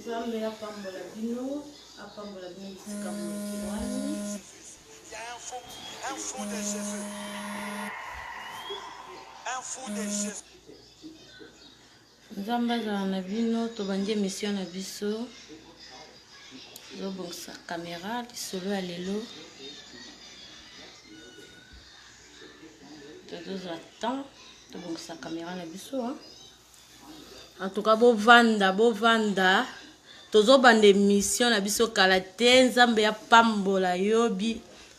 Nzambe apambola bino bisika mokiwani. Un fou de Jésus. Un fou de Jésus. Nzambe azala na bino tobandi émission na biso. Tozobongisa caméra lisolo ya lelo. Tozozwa temps tobongisa caméra na biso. En tout cas bovanda. Tozobanda émission na biso kala te. Nzambe apambola yo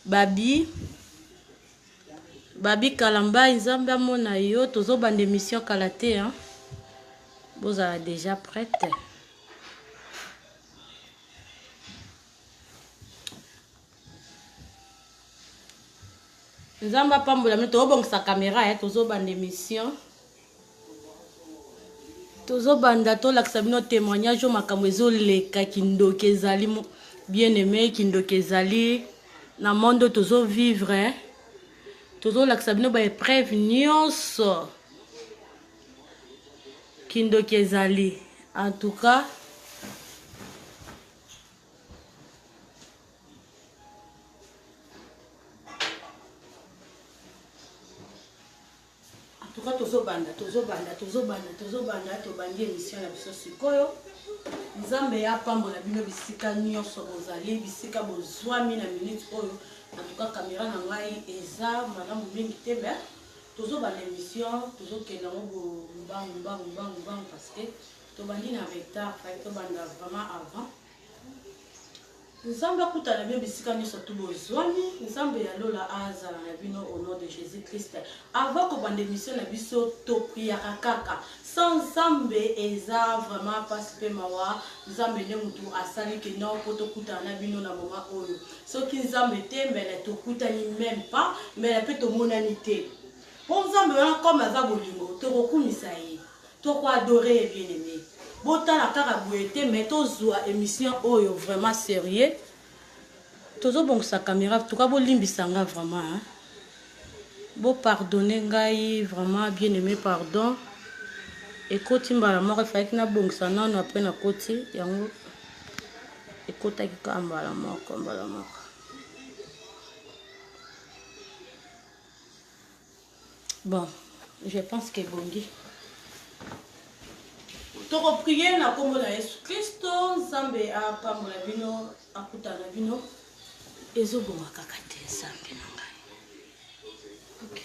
babi kalamba nzambe amona yo. Tozobanda émission kala te. Vous êtes déjà prête? Nzamba pambola mi tozobongisa caméra tozobanda émission. Tozobanda tolakisa bino témoignage makambo ezoleka kindoki ezali bien aimé kindoki ezali na monde tozo vivre. Tozolakisa bino ba épreuve nyonso kindoki ezali. En tout cas tobandi émission na biso sikoyo. Nzambe ya pambola bino bisika nyonso bozali bisika bozwami na minute oyo. En tout cas caméra na ngai eza malamu mingi te mais tozobanda émission tozokenda ngo mbangu parce que tobandi na retard fa tobanda vraiment avant. Nzambe akutana bino bisika nyonso tubozwami. Nzambe ya lola azala na bino au nom de Jésus-Christ. Avant kobanda émission na biso to priaka kaka. Sans Nzambe eza vraiment passe pe mawa. Nzambe ne mutu asali ke non poto kutana na bino na moment oyo. Soki Nzambe te mbele to kutani même pas mais peut to monani te. Pour Nzambe wana comme aza bolingo to kokumisa ye. To ko adorer bien aimé. Botala kaka boete mais tozwa émission oyo vraiment sérieux. Tozobongisa caméra en tout cas bolimbisa nga vraiment bo pardonner ngai vraiment bien aimé pardon. Ekoti mbala moko efaki na bongisa nano après na koti yango ekotaki ka mbala moko. Bon, je pense que bongi. Toko prier na kombo na Yesu Kristo. Nzambe apambola bino akutana bino ezobonga kaka te Nzambe na ngai. OK.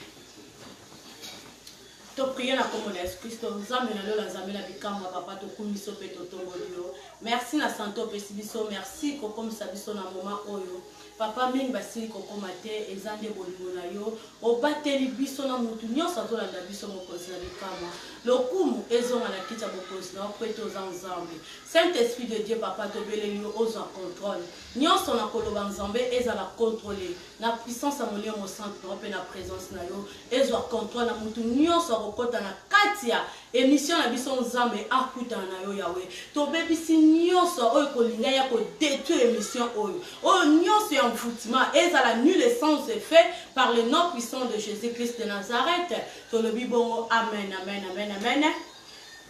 To prier na kombo na Yesu Kristo. Nzambe na lola Nzambe na bikamwa papa to kumiso pe to tombolo. Merci na santo pesi biso. Merci kokomisa biso na moment oyo. Papa mingi basi kokoma te ezande bolingo na yo obateli biso na mutu nyonso azolanda biso mokonzi na bikamwa lokumu ezonga na kiti ya bokonzi na okweto oza Nzambe. Saint-Esprit de Dieu papa tobeleli yo ozwa contrôle nyonso na koloba Nzambe ezala contrôler na puissance ya molimo sainte mpe na présence na yo ezwa contrôle na mutu nyonso akokota na kati ya émission na biso Nzambe akutana na yo yawe tobebisi nyonso oyo kolinga ya kodétruire émission oyo nyonso ya mfoutima ezala nul essence fait par le nom puissant de Jésus-Christ de Nazareth. Tolobi bongo amen.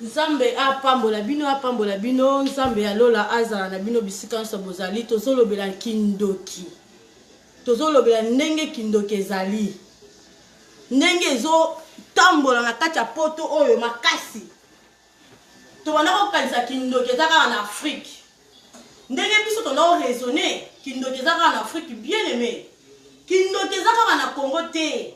Nzambe apambola bino Nzambe ya lola azala na bino bisika nyonso bozali tozolobela kindoki. Tozolobela ndenge kindoki ezali. Ndenge ezo tambola na kati ya poto oyo makasi. Tobanda kokanisa kindoki ezaka en Afrique. Ndenge biso tona raisonner kindoki ezaka en Afrique bien aimé. Kindoki ezaka na Congo te.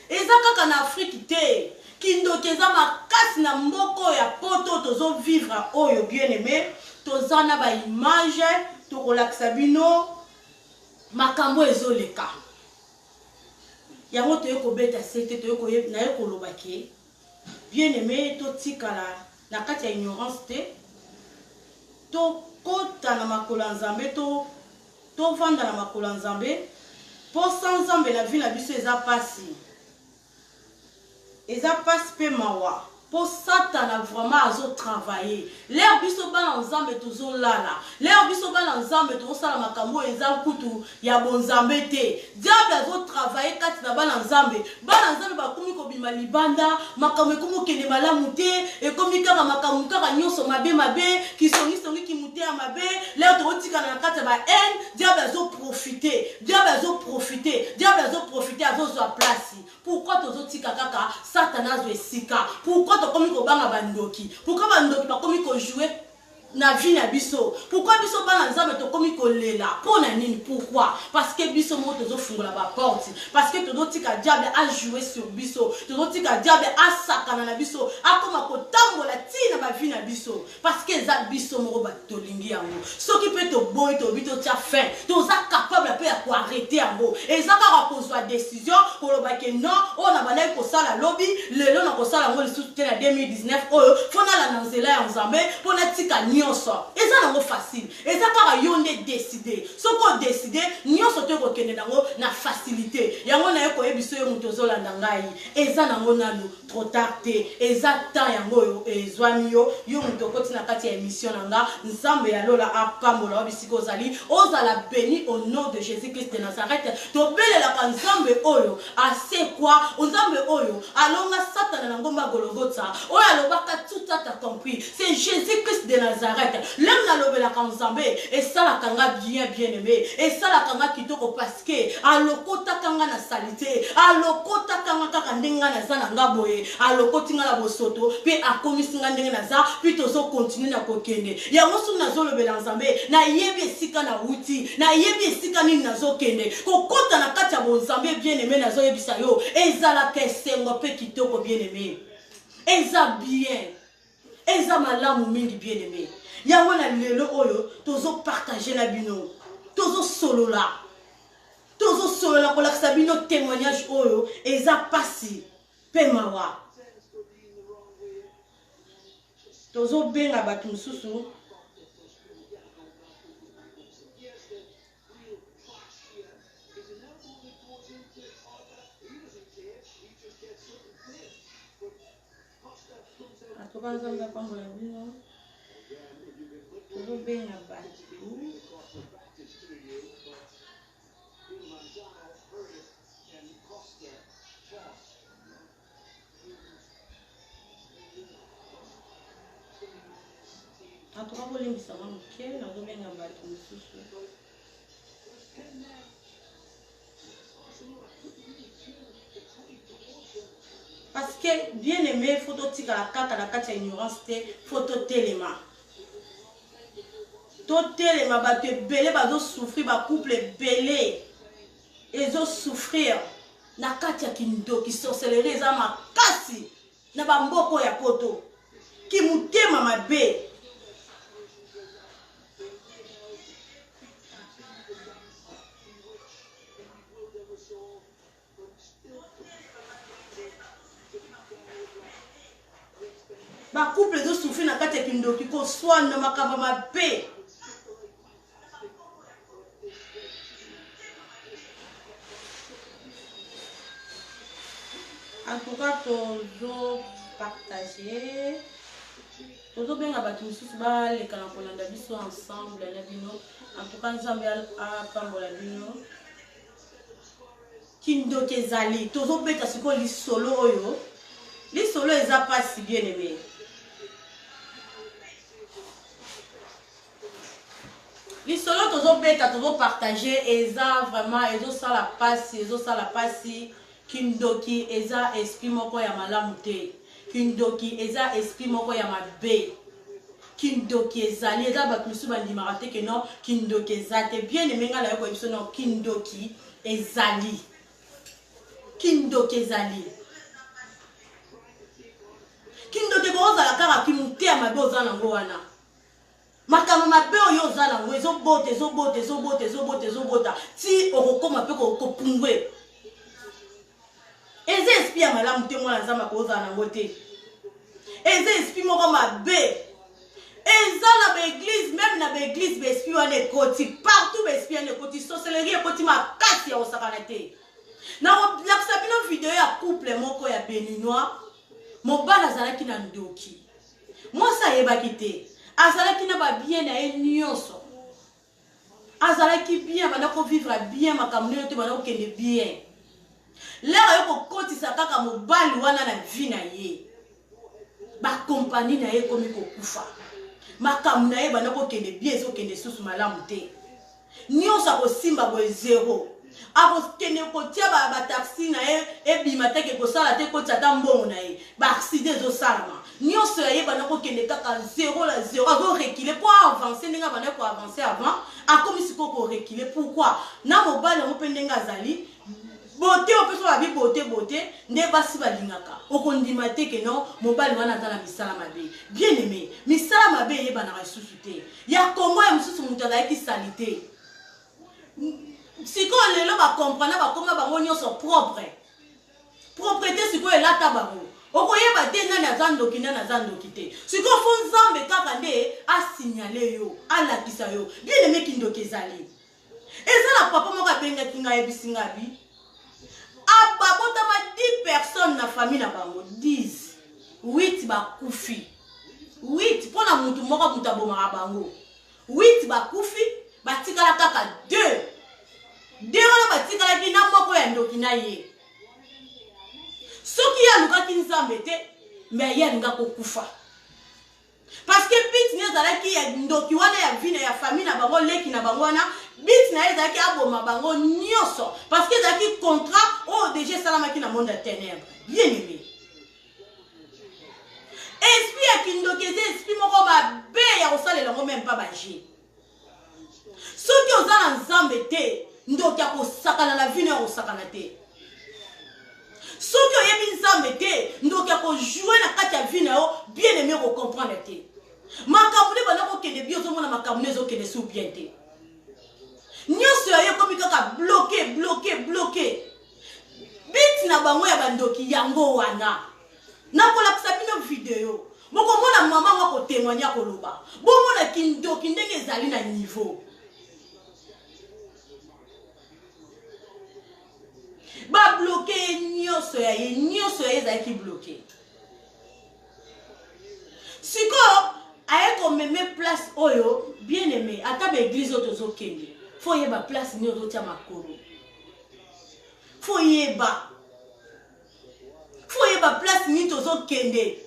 Ezaka na Afrique te. Kindoki eza makasi na mboko ya poto tozo vivre oyo bien aimé. Tozana ba image tokolakisa bino makambo ezoleka. Yango toyo kobeta sete toyo koyeb na ekoloba ke bien aimé to tikala na kati ya ignorance te. To kota na makola Nzambe to vanda na makola Nzambe po sans Nzambe la vie na biso eza pasi pe mawa po Satan vraiment azo travailler l'air biso bana Nzambe tozo lala l'air biso bana Nzambe tozo sala makambo eza kutu ya bonzambe te diable azo travailler kati na bana Nzambe bakumi ko bima libanda makambo ekomo kende malamu te ekomi ka kaka makambo kaka nyonso mabe qui songi qui muté à mabe là to tika na kata ba haine diable azo profiter azo à place pourquoi tozo tika kaka Satanas zo esika pourquoi to komi ko banga bandoki pourquoi bandoki ba komi ko jouer na vie na biso pourquoi biso bana nzambe to komi ko lela pona nini pourquoi parce que biso mo tozo fungola ba porte parce que tozo tika diable a jouer sur biso tozo tika diable a sakana na biso akoma ko tambola tina ba vie na biso parce que za biso mo ba tolingi yango soki pe to boy to bito tia fin toza capable pe ya ko arrêter yango ezaka ka kozwa décision ko loba ke non on a balai ko sala lobby lelo na ko sala ngo lisusu te na 2019 oyo fona la nanzela ya nzambe pona tika nyonso eza nango facile eza kaka yo nde décider soko décider nyonso te ko kende nango na facilité yango na yeko yebiso yo muto zolanda ngai eza nango nanu trop tard te eza temps yango yo ezwami yo muto koti na kati ya émission nanga nzambe ya lola apambola bisiko zali ozala béni au nom de Jésus-Christ de Nazareth to belela ka nzambe oyo ase quoi nzambe oyo alonga satana na ngomba gologota oyo alobaka tout a compris c'est Jésus-Christ de Nazareth l'homme na lobela ka nzambe et ça la kanga bien aimé et ça la kanga kitoko parce que alokota kanga na salité alokota kanga kaka ndenga na za na ngaboye alokoti nga la bosoto pe akomisi nga ndenga na za puis tozo continuer na kokende yango su na zolobela nzambe na yebi esika na wuti na yebi esika nini na zokende kokota na kati ya bonzambe bien aimé na zoyebisa yo ezala kesengo pe kitoko bien aimé eza bien eza malamu mingi bien aimé yango na lelo oyo tozo partager na bino tozo solola ko lakisa bino témoignage oyo eza pasi pe mawa tozo benga batu mususu atokanza nga pambola bino tozo benga batu atoka kolingisa moke nazobenga bato mosusu parce que bien aimé photo tika la kati ya ignorance te photo telema to telema bato ebele bazo souffrir ba couple ebele ezo souffrir na kati ya kindoki sorcellerie eza makasi na bamboko ya poto ki mutema mabe ba couple ezo souffrir na kati ya kindoki ko swana makamba mabe en tout cas tozo partager tozo benga batu misusu baleka na kolanda biso ensemble na bino en tout cas nzambe apambola bino kindoki ezali tozo beta siko lisolo oyo lisolo eza pasi bien aimé lisolo tozo beta tozo partager eza vraiment ezo sala pasi kindoki eza esprit moko ya malamu te kindoki eza esprit moko ya mabe kindoki ezali eza bato misusu bandimaka te ke non kindoki eza te bien aimé nga na yo koyebiso non kindoki ezali kindoki kozala kaka kimute ya mabe oza nango wana makambo mabe oyo oza nango ezobota ti okokoma mpe kopungwe eza esprit ya malamu te mwana nzambe akozala nango te eza esprit moko mabe eza na baeglise même na baeglise baesprit wana ekoti partout baesprit wana ekoti sorcellerie ekoti makasi ya kosakana te nakolakisa bino video ya couple moko ya béninois mobali azalaki na ndoki mwasi ayebaki te azalaki na babien na ye nyonso azalaki bien banda kovivre bien makambo nino te banda kokende bien lero yo kokotisa kaka mobali wana na vie na ye ba compagnie na ye komi ko kufa makambo na ye bana ko kende bien zo kende susu malamu te nyonso akosimba boye zero akokende kotia ba taxi na ye ebima te ke kosala te kotia ata mbongo na ye baaccident ezosalama nyonso ya ye bana kokende kaka zero la zero azorekile po avancer ndenge abanda koavancer avant akomi sikoyo korekile pourquoi na mobali yango mpe ndenge azali bote opeso babi bote nde basi balingaka okondima te ke non mobali wana aza na misala mabe bien aimé misala mabe eyebanaka lisusu te ya kongo ya mosusu moto azalaki sali te sikoyo lelo bakomprana bakoma bango nyonso propreté sikoyo elata bango okoyeba te nani aza ndoki nani aza ndoki te sikoyo fo nzambe kaka nde asignale yo alakisa yo bien aimé kindoki ezali eza na papa moko abengaki ngai yebisi ngabi ababotama 10 personnes na famille na bango 10 8 bakufi 8 mpona mutu moko mutu abomaka bango 8 bakufi batikala kaka 2 wana batikalaki na moko ya ndoki na ye soki ye alukaki nzambe te me ye alinga kokufa parce que bit ne ezalaki ya ndoki wana ya vie na ya famille na bango leki na bango wana bit na ye ezalaki aboma bango nyonso parce que ezalaki contrat oyo deja esalamaki na monde ya ténèbre bien aimé esprit ya kindoki eza esprit moko mabe ya kosalela yango meme mpa baje soki oza na nzambe te ndoki akosakana na vie na yo akosakana te soki oyebi nzambe te ndoki akojoue na kati ya vie na yo bien aimé kokomprendre te makambo nde banda kokende bien ozomona makambo nde ezokende su bien te nyonso ya ye ekomi kaka bloke biti na bango ya bandoki yango wana nakolakisa bino video bokomona mama ngo akotémoigna koloba bomona kindoki ndenge ezali na niveau ba bloqué nyonso ya ye ezalaki bloqué sikoyo aye komeme place oyo bien aimé ata baeglise oyo tozokende fo yeba place nini ozotia makolo fo yeba place nini tozokende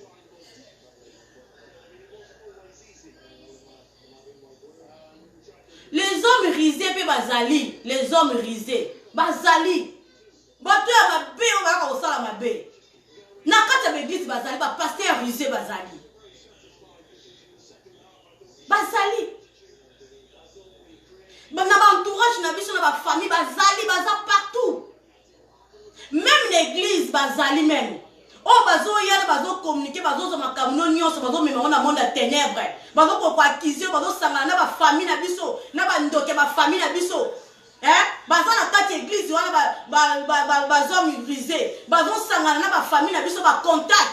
les hommes risés mpe bazali les hommes risés bazali bato ya mabe oyo bayaka kosala mabe na kati ya baeglise bazali bapaster risé bazali na baentourage na biso na bafamille bazali baza partout même l'église bazali même oyo bazoyana bazokommunike bazozwa makambo nyonso bazomemango na monde ya ténèbre bazokokoakize bazosangana na bafamille na biso na bandoke bafamille na biso baza na kati église wana bazomi brisé bazosangana na bafamille na biso bacontact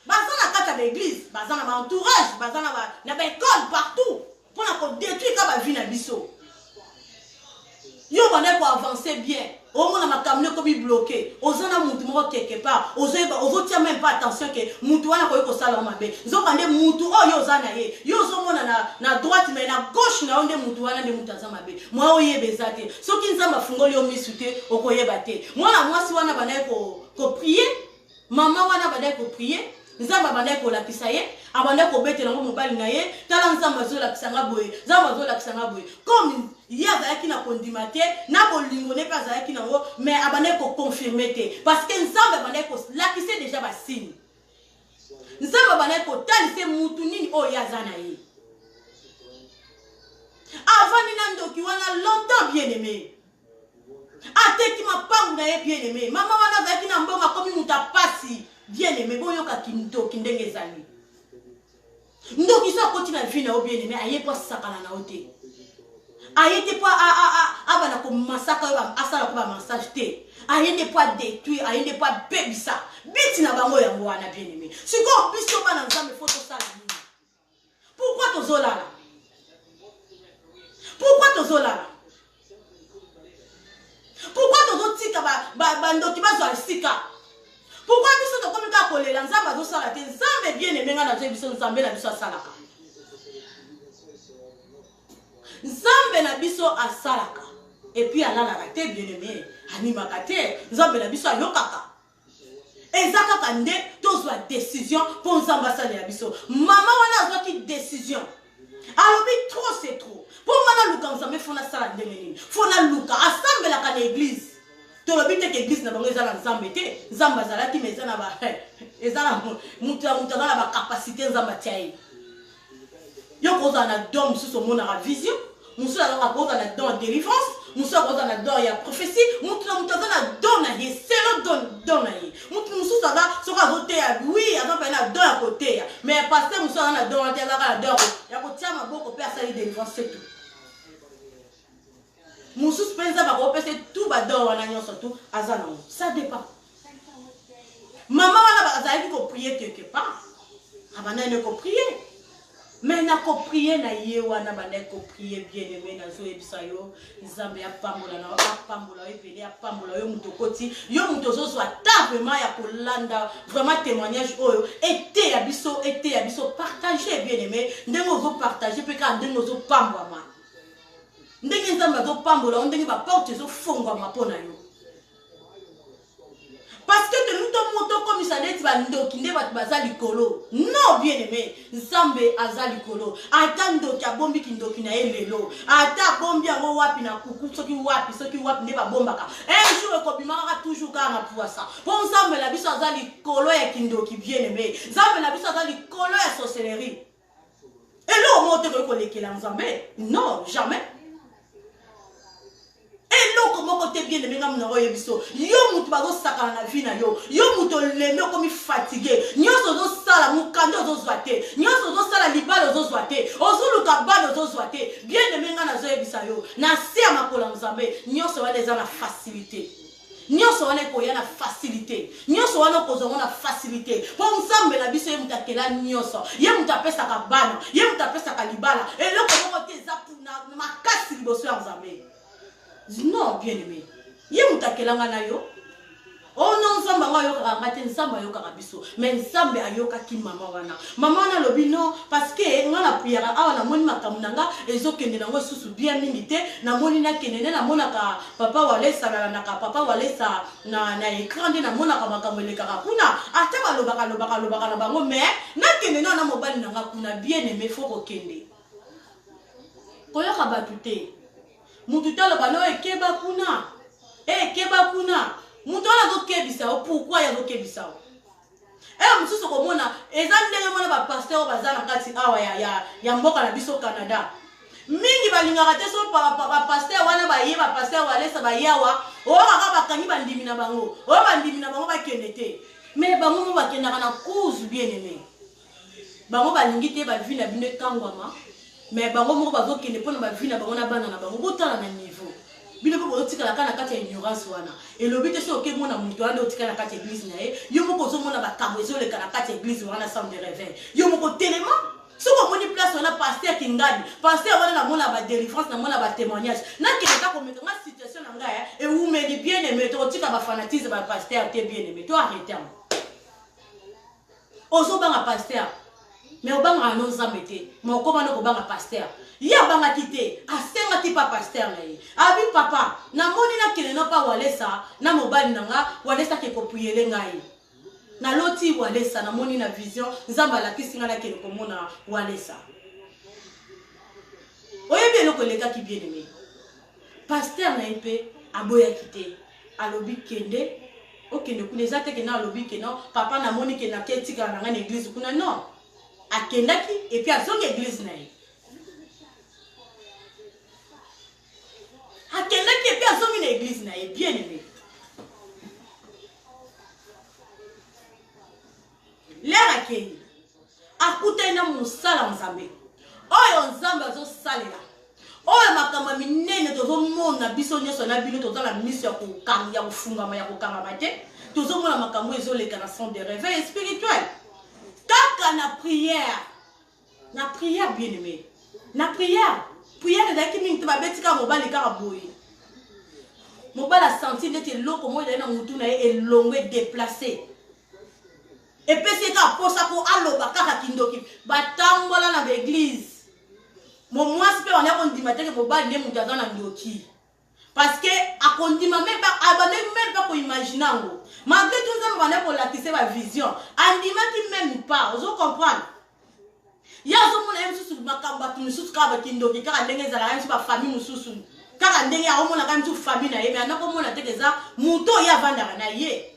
baza na kati ya baeglise baza na baentourage baza na baécole partout mpona kodétruire ka bavie na biso yo banda koavance bien omona makambo ekomi bloqué oza na mutu moko quelque part ozotia même pas attention ke mutu wana koyi kosala mabe nzoka nde mutu oyo oza na ye yo ozomona na droite mais na gauche na yo nde mutu wana nde mutu aza mabe mwa oyeba eza te soki nzambe afungoli yo misu te okoyeba te mwana mwasi wana bandai koprie mama wana bandai koprie nzambe abandai kolakisa ye abandai kobetela ngo mobali na ye tala nzambe azolakisa nga boye nzambe azolakisa nga boye comme ye azalaki na kondima te na bolingo ne mpe azalaki nango mais abandai koconfirme te parce que nzambe abandai kolakisa déjà basigne nzambe abandai kotalisa mutu nini oyo ye aza na ye avandi na ndoki wana longtemps bien aimé ateki mapangu na ye bien aimé mama wana azalaki na mbongo akomi mutu apasi bien aimé boyokaki ndoki ndenge ezali ndoki so akoti na vie na yo bien aimé aye po asakana na yo te aye te po abana komasaka oyo asala ko bamassage te aye nde po adétruire aye nde po abebisa biti na bango yango wana bien aimé sikoyo biso bana nzambe fo tosala nini pourquoi tozolala pourquoi tozotika bandoki bazwa esika pourquoi biso tokomi kaka kolela nzambe azosala te nzambe bien aimé nga nazoyi biso nzambe na biso asalaka nzambe na biso asalaka epuis alalaka te bien aimé animaka te nzambe na biso ayokaka ezaka kande tozwa décision pour nzamba sala ya biso mama wana azwa ki décision alobi trop c'est trop pour mana luka nzambe fona sala ndenge nini fona luka asambela ka na église tolobi te ke église na bango ezala nzambe te nzamba azalaki mais ezana ba ezana mutu na ba capacité nzamba tiaye yo koza na don mususu omonaka vision mususu azaka koza na don délivrance mususu akoza na don ya prophétie mutu aza na don na ye selo don na ye mutu mususu aza soki azoteya oui aza mpe na don ya koteya mais paster mususu aza na don te azaka na don ya kotia maboko mpe asali délivrance c'est tout mususu mpe nzambe akopesa tout badon wana nyonso tu aza nango ça dépend mama wana azalaki koprie quelque part abanani koprie mais na koprie na ye wana bana koprie bien aimé na zo ebisa yo nzambe ya pambola na apambola ebele apambola yo muto koti yo muto zo ta vraiment ya kolanda vraiment témoignage oyo été ya biso partager bien aimé ndengo zo partager pe ka ndengo zo pambwama ndenge nzambe zo pambola ndenge ba porte zo fongwama pona yo parce que nous sommes comme ça net bandoki nde bat bazali kolo non bien aimé nzambe azali kolo ata ndoki abombi kindoki na elelo ata bombi yango wapi na kuku soki wapi nde babombaka un jour ekobimaka toujours kaka na poisa po nzambe na biso azali kolo ya kindoki bien aimé nzambe na biso azali kolo ya sorcellerie elo moto kolekela nzambe non jamais eloko moko te bien aimé ngamu na oyo biso yo mutu bazosakana na vie na yo mutu leme okomi fatigué nyonso ozosala mukanda ozozwa te nyonso ozosala libala ozozwa te ozoluka bana ozozwa te bien aimé nga nazoyebisa yo na se ya makolo ya nzambe nyonso wana eza na facilité nyonso wana ekoya na facilité nyonso wana okozongo na facilité po nzambe na biso ye mutu akela nyonso ye mutu apesaka bana ye mutu apesaka libala eloko moko te eza na makasi liboso ya nzambe. Non, bien aimé. Ye mutakelanga na yo. Oh non, nzambe nga yoka ngate nzambe yoka biso. Mais nzambe ayoka ki mama wana. Mama wana lobi non parce que nga na prière awa na moni makamu nanga ezokende nango susu bien mingi te na moni na kenene na monaka papa walesa na papa walesa na écran de na monaka makamu lekaka kuna ate balobaka na bango mais na kenene na mobali nanga kuna bien aimé faut kokende. Koyoka batute. Mututalo bano ekeba kuna mutu ala zo kebisa o pourquoi ya zo kebisa o mususu komona eza ndenge mona ba pasteur bazana kati awa ya mboka na biso Canada mingi balingaka te so pa pasteur wana ba yeba pasteur walesa ba yawa o kaka bakangi bandimi na bango bakende te mais bango mo bakendaka na cause bien aimé bango balingi te ba vie na bino kangwama mais bango moko bazokende pona ba vie na bango na bana na bango botala na niveau bino ko botikala kana kati ya ignorance wana elobi te so okemona mutu ande otikala kati ya église na ye yo moko ozomona bakambo ezoleka na kati ya église wana centre de réveil yo moko telema soko moni place wana pasteur kingani pasteur wana na mona ba délivrance na mona ba témoignage na keleka komeka nga situation na ngaya e umeli bien aimé to otika ba fanatisme ba pasteur te bien aimé to arrêter ozobanga pasteur mais obanga non nzambe mais okobana kobanga pasteur ya banga kité asenga ti pa pasteur na ye abi papa na moni na kelena pa walesa na mobali nanga walesa ke kopuyele ngai na loti walesa na moni na vision nzamba la kisinga na kele komona walesa oyebi eloko leka ki bien aimé pasteur na ipe aboya kité alobi kende okende kuna ezate ke na alobi ke non papa na moni ke na ketika na ngana église kuna non akendaki et puis azongi église na ye akendaki et puis azongi na église na ye bien aimé l'air akei akutani na mosala nzambe oyo nzambe azosalela oyo makambo minene tozomona biso nyonso na bino toza na miso ya kofungama ya kokangama te tozomona makambo ezoleka na centre de réveil spirituel kaka na prière bien aimé na prière ezalaki mingi te babeti kaka mobali kaka boye mobali asanti ndeti eloko moyo ezali na mutu na ye elongwe déplacé epesi eka aposa po aloba kaka kindoki batambola na baeglise momwasi mpe wana kondima teke mobali nde mutu aza na ndoki Parce que à condima même pas pour imaginer. Malgré tout ça, on va pour la tisser ma vision. Andima qui même pas, vous comprenez? Il y a un homme qui makamba tu mususu kaba kindo ki kaka ndenge za la ba famille mususu kaka ndenge ya omona ka mususu famille na ye mais anako mona tekeza muto ya vanda na ye.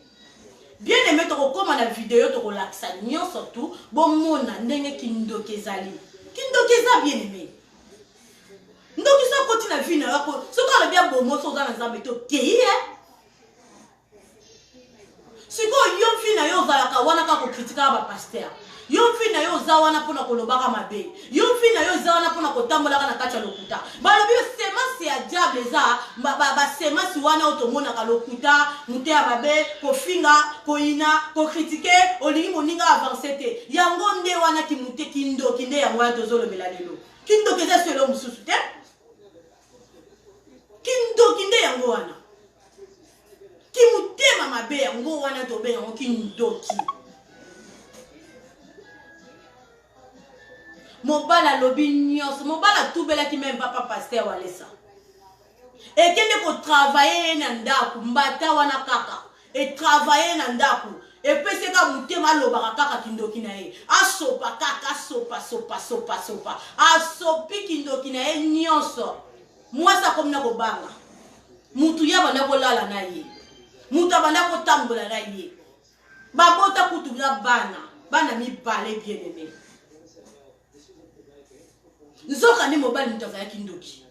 Bien aimé to ko koma na vidéo to ko lakisa nyo surtout bon mona ndenge kindo kezali. Kindo keza bien aimé. Ndoki so koti na vie na yako so ko le bien bomo so za na nzambe to kei siko yo fi na yo za ka wana ka ko kritika ba pasteur. Yo fi na yo za wana pona ko lobaka mabe. Yo fi na yo za wana pona ko tambola kana kacha lokuta. Ba lobi sema si ya diable za ba sema si wana otomona ka lokuta mute ya mabe ko finga ko ina ko critiquer olingi moninga avancer te. Yango nde wana ki mute kindo kinde ya mwa tozo lobela lelo. Kindo keza selo mususu te. Kindo kinde yango wana. Ki mutema mabe yango wana to be yango kindo ki. Mobala lobi nyos, mobala tout bela qui même papa pasteur walesa. Et kende ko travailler na ndaku, mbata wana kaka. Et travailler na ndaku. Et pese ka mutema loba kaka kindoki na ye. Asopa kaka sopa. Asopi kindoki na ye nyonso. Mwasa comme na ko banga. Mutu ya banda ko lala na ye. Mutu banda ko tambola na ye. Babota kutu na bana mi parler bien aimé. Nzoka ni mobile mtoka ya kindoki.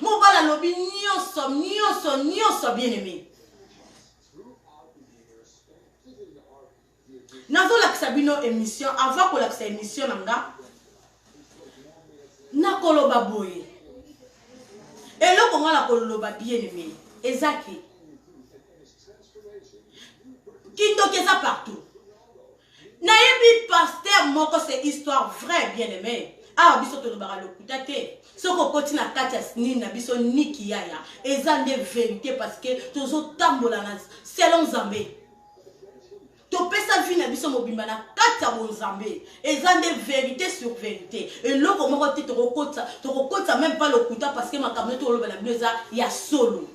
Mobile lobi nyonso bien aimé. Nazo la kisabino émission avant ko la kisa émission nanga. Na koloba boye. Et lo konga la koloba bien aimé. Ezaki. Kindoki ça partout. Na yebi pasteur moko c'est histoire vraie bien aimé. Ah biso to lobara lokuta te soko koti na kati ya nini na biso niki yaya eza nde vérité parce que tozo tambola na selon Nzambe to pesa vie na biso mobimba na kati ya Nzambe eza nde vérité sur vérité et loko moko te to kokota même pas lokuta parce que makambo to lobala biso ya solo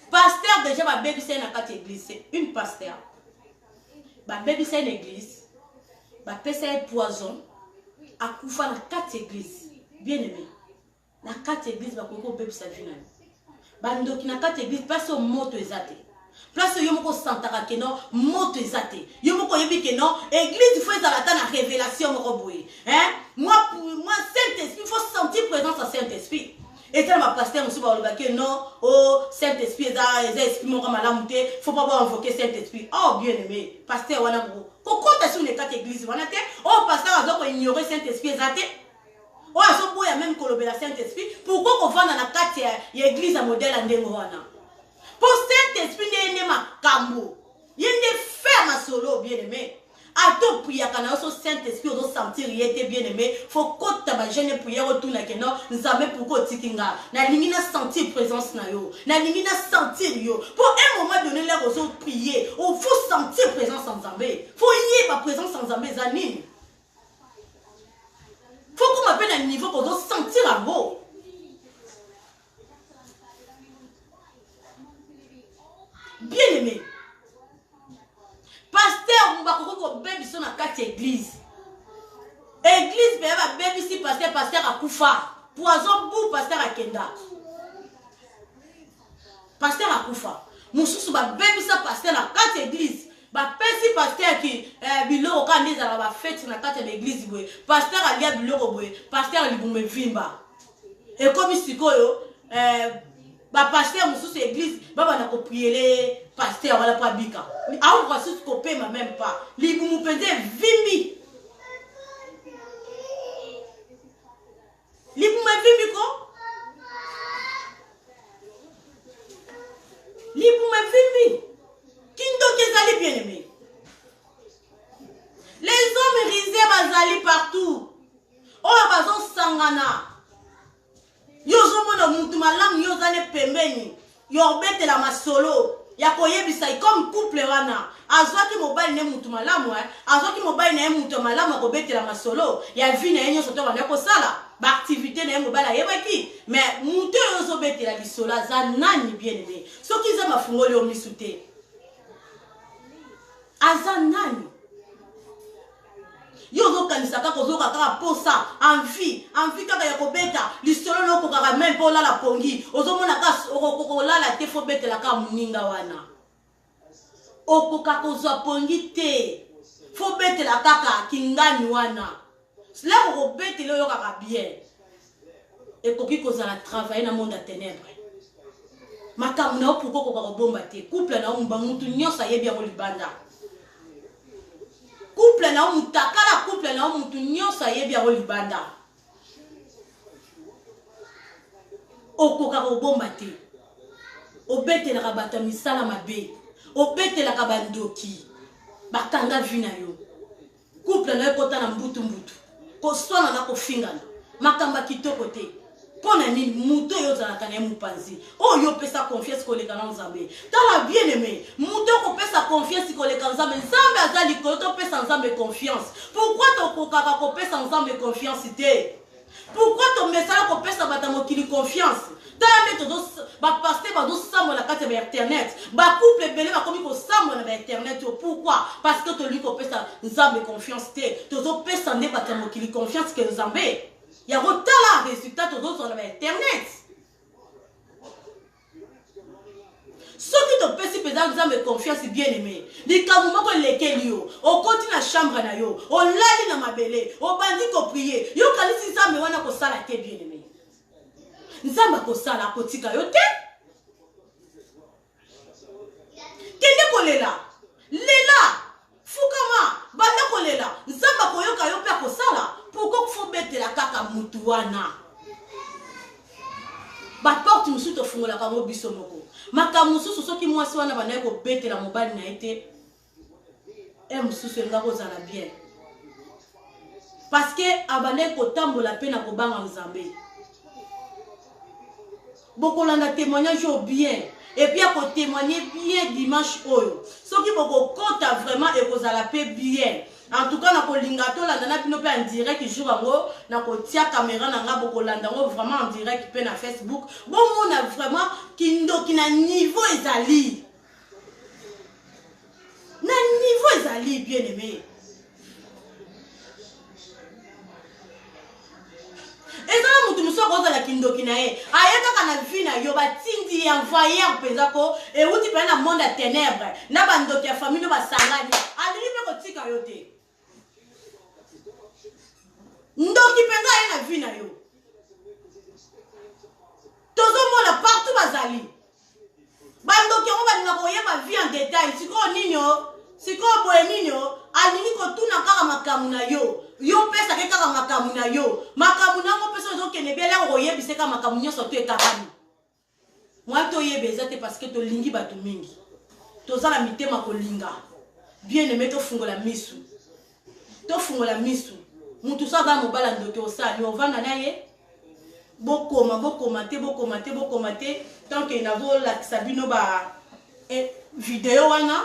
pasteur déjà ba baby c'est na kati église c'est une pasteur ba baby c'est une église ba pesa poison a koufa na 4 églises bien aimé na 4 églises ba koko bébé sa vie na bandoki na 4 églises place au moto ezate place yo moko santaka ke non moto ezate yo moko yebi ke non église faut ezala ta na révélation moko boye hein moi Saint-Esprit il faut sentir présence à Saint-Esprit et ça ma pasteur monsieur ba lobaki non oh Saint-Esprit eza esprit moko malamu te faut pas invoquer Saint-Esprit oh bien aimé pasteur wana kokota sur les 4 églises wana te oh pasteur azoko ignorer Saint-Esprit ezate oh azo boya même kolobela Saint-Esprit pourquoi qu'on va dans la 4 église à modèle ndengo wana pour Saint-Esprit ne makambo yende faire ma solo bien aimé ato priya kana so Saint-Esprit ozo sentir yete bien aimé faut kota ba jeune prière autour na keno nzambe pourquoi tikinga na lingi na sentir présence na yo na lingi na sentir yo pour un moment donné là ozo prier on faut sentir présence en nzambe faut y ba présence en nzambe zanini faut qu'on m'appelle à un niveau qu'on doit sentir à beau bien aimé pasteur on va ko baby son na 4 églises église be ba baby si pasteur akufa poison bou pasteur akenda pasteur akufa mususu ba baby sa pasteur na 4 églises ba pesi pasteur qui biloko ka ndiza na ba fête na 4 églises boye pasteur alia biloko boye pasteur libume vimba et comme sikoyo ba pasteur mususu église baba na ko prier pasteur wala pa bika au kwa sisi ko pema même pas libumu pende vimbi libumu vimbi ko libumu vimbi kindo kezali bien aimé les hommes risés bazali partout oh bazo sangana yozo mona mutu malamu yozane pembeni yo betela masolo ya koyebisa comme couple wana azwaki mobali ne mutu malamu azwaki mobali na ye mutu malamu akobetela masolo ya vi na ye nyonso to banda kosala baactivité na ye mobali ayebaki mais mutu oyo ozobetela lisolo aza nani bien aimé soki eza mafungoli yo misu te aza nani yo ozokanisa kaka ozoka kaka posa envie kaka ya kobeta lisolo nokokaka meme mpo olala pongi ozomona kaka okolala te fo betela kaka moninga wana okoka kozwa pongi te fo betela kaka kingani wana lero kobetela oyo kaka bien ekoki kozala travailler na monde ya ténèbre makambo na yo pourko okoka kobomba te couple na yo mutu nyonso ayebi yango libanda couple na yo mutakala couple na yo mutu nyonso ayebi yango libanda okoka kobomba te obetelaka bato ya misala mabe obetelaka bandoki bakanga vi na yo couple na yo ekota na mbutu koswana na kofingana makambo ya kitoko te mpo na nini mutu oyo ozalaka na ye mopanzi oyo opesa confiance koleka na nzambe tala bien aimé mutu okopesa confiance koleka nzambe nzambe aza likolo topesa nzambe confiance pourquoi tokokaka kopesa nzambe confiance te pourquoi tomesala kopesa bato ya mokili confiance tala nde bapaster bazosambola kati ya bainternet bacouple ebele bakomi kosambola na bainternet pourquoi parce que tolingi kopesa nzambe confiance te tozopesa nde bato ya mokili confiance ke nzambe yango tala résultat tozozwa na bainternet soki topesi mpenza nzambe confiance bien aimé likambo moko elekeli yo okoti na chambre na yo olali na mabele obandi koprie yokanisi nzambe wana kosala te bien aimé nzambe akosala akotika yo te kende kolela lela fukama banda kolela nzambe akoyoka yo mpe akosala pourquoi fo betela kaka mutu wana baporte mosusu tofungolaka yango biso moko makambo mosusu soki mwasi wana bandaki kobetela mobali na ye te mosusu enga kozala bien parce que abandaki kotambola mpe na kobanga nzambe bokolanda témoignage au bien et puis akotémoigner bien dimanche oyo soki bokokota vraiment ekozala mpe bien en tout cas nakolinga tolanda na bino mpe en direct jour yango nakotia caméra na nga bokolanda yango vraiment en direct mpe na Facebook bomona vraiment kindoki na niveau ezali bien aimé ezala mutu mosu akozala kindoki na ye aye kaka na vi na yo batindi envoyer mpenza ko euti mpe na monde ya ténèbre na bandoki ya famille basangani alingi mpe kotika yo te ndoki mpenza aye na vi na yo tozomona partout bazali bandoki yango balinga koyeba vi en détail sikoyo nini o sikoyo boye nini o alingi kotuna kaka makambo na yo yo pesa ke kaka makambo na yo makambo nango pesa ozokende bele koyebisa kaka makambo nyonso to ekakani mwa toyeba eza te parce que tolingi bato mingi tozala mitema kolinga bien aimé tofungola misu mutu so aza mobala ndoki osali ovanda na ye bokoma te tant que nazolakisa bino ba video wana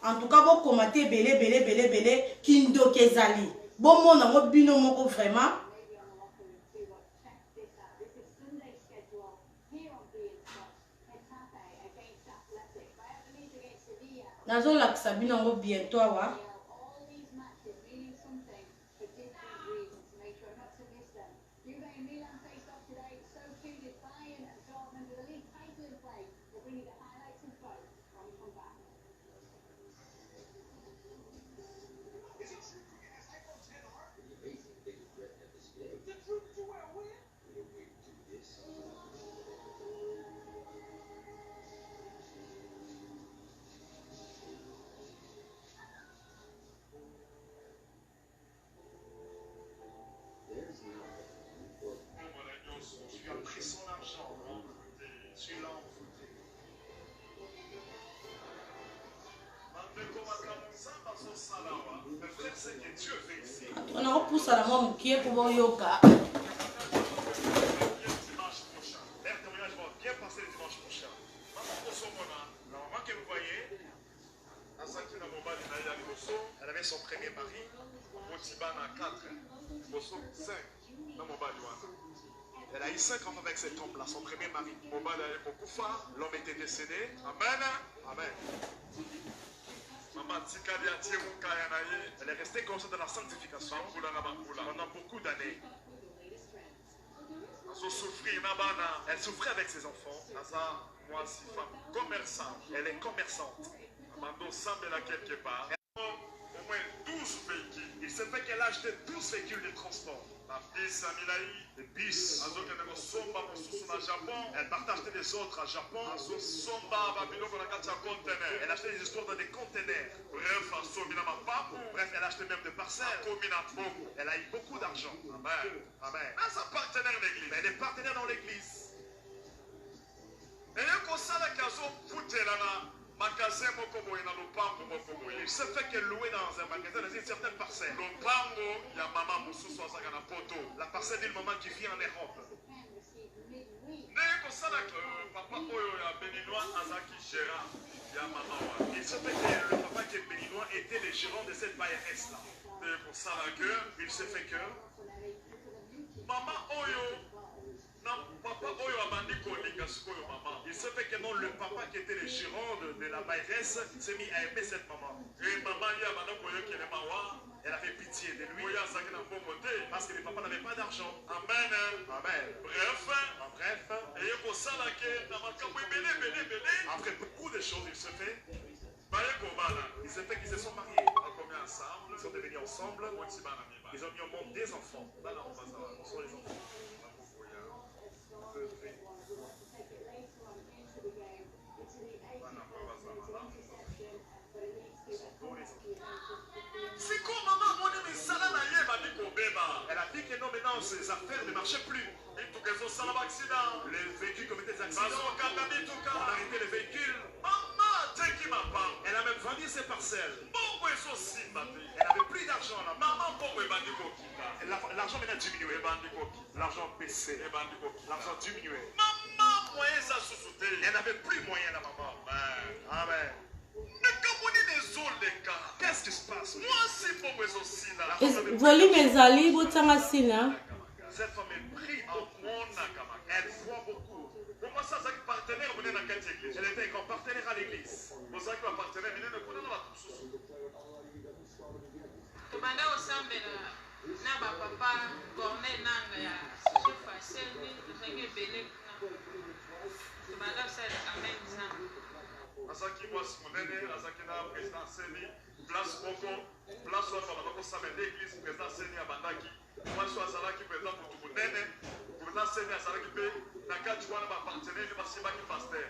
en tout cas bokoma te belé kindoki ezali bomona ngo bino moko vraiment nazolakisa bino ngo bientôt awa on a repoussé à la main qui est pour yoga. Elle avait son premier mari. Elle a eu 5 enfants avec cet homme-là, son premier mari. L'homme était décédé. Amen. Amen. Elle est restée comme ça dans la sanctification pendant beaucoup d'années. Elle souffrait avec ses enfants. Elle est commerçante. quelque part. Au moins 12 véhicules. Il se fait qu'elle a acheté 12 véhicules de transport. La bus à Milaï. Des bis. Elle partage des autres à Japon. Elle a acheté des histoires dans des conteneurs. Bref, elle a acheté même des parcelles. Elle a eu beaucoup d'argent. Amen. Amen. Mais Elle est partenaire dans l'église. Il se fait qu'elle louait dans un magasin dans une certaine parcelle. La parcelle d'une maman qui vit en Europe. Il se fait que le papa qui est béninois était le gérant de cette BRS là. Il se fait que il se fait que non, le papa qui était le gérant de la BRS s'est mis à aimer cette maman. Elle avait pitié de lui parce que le papa n'avait pas d'argent. Amen. Amen. Bref, Après beaucoup de choses, il se fait qu'ils se sont mariés. Ils sont devenus ensemble. Ils ont mis au monde des enfants. Ce sont les enfants. Elle a dit que non, maintenant ses affaires ne marchaient plus. Les véhicules commettaient des accidents. On a arrêté les véhicules. Elle a même vendu ses parcelles. Elle n'avait plus d'argent là. L'argent maintenant diminué. L'argent baissé. L'argent diminué. Elle n'avait plus moyen la maman. Amen. Qu'est-ce qui se passe? Volume ezali botanga sina. Cette femme est prie beaucoup. Elle voit beaucoup. Elle était comme partenaire à l'église. Tobanda osambela na ba papa Corneille nanga ya chef assemblée tozangi belé tobanda osala amen nzambe azaki mwasi monene azaki na président seni place moko place wana bakosala l'église président seni abandaki mwasi azalaki président mutu monene président seni azalaki mpe na kati wana bapartenere basimbaki paster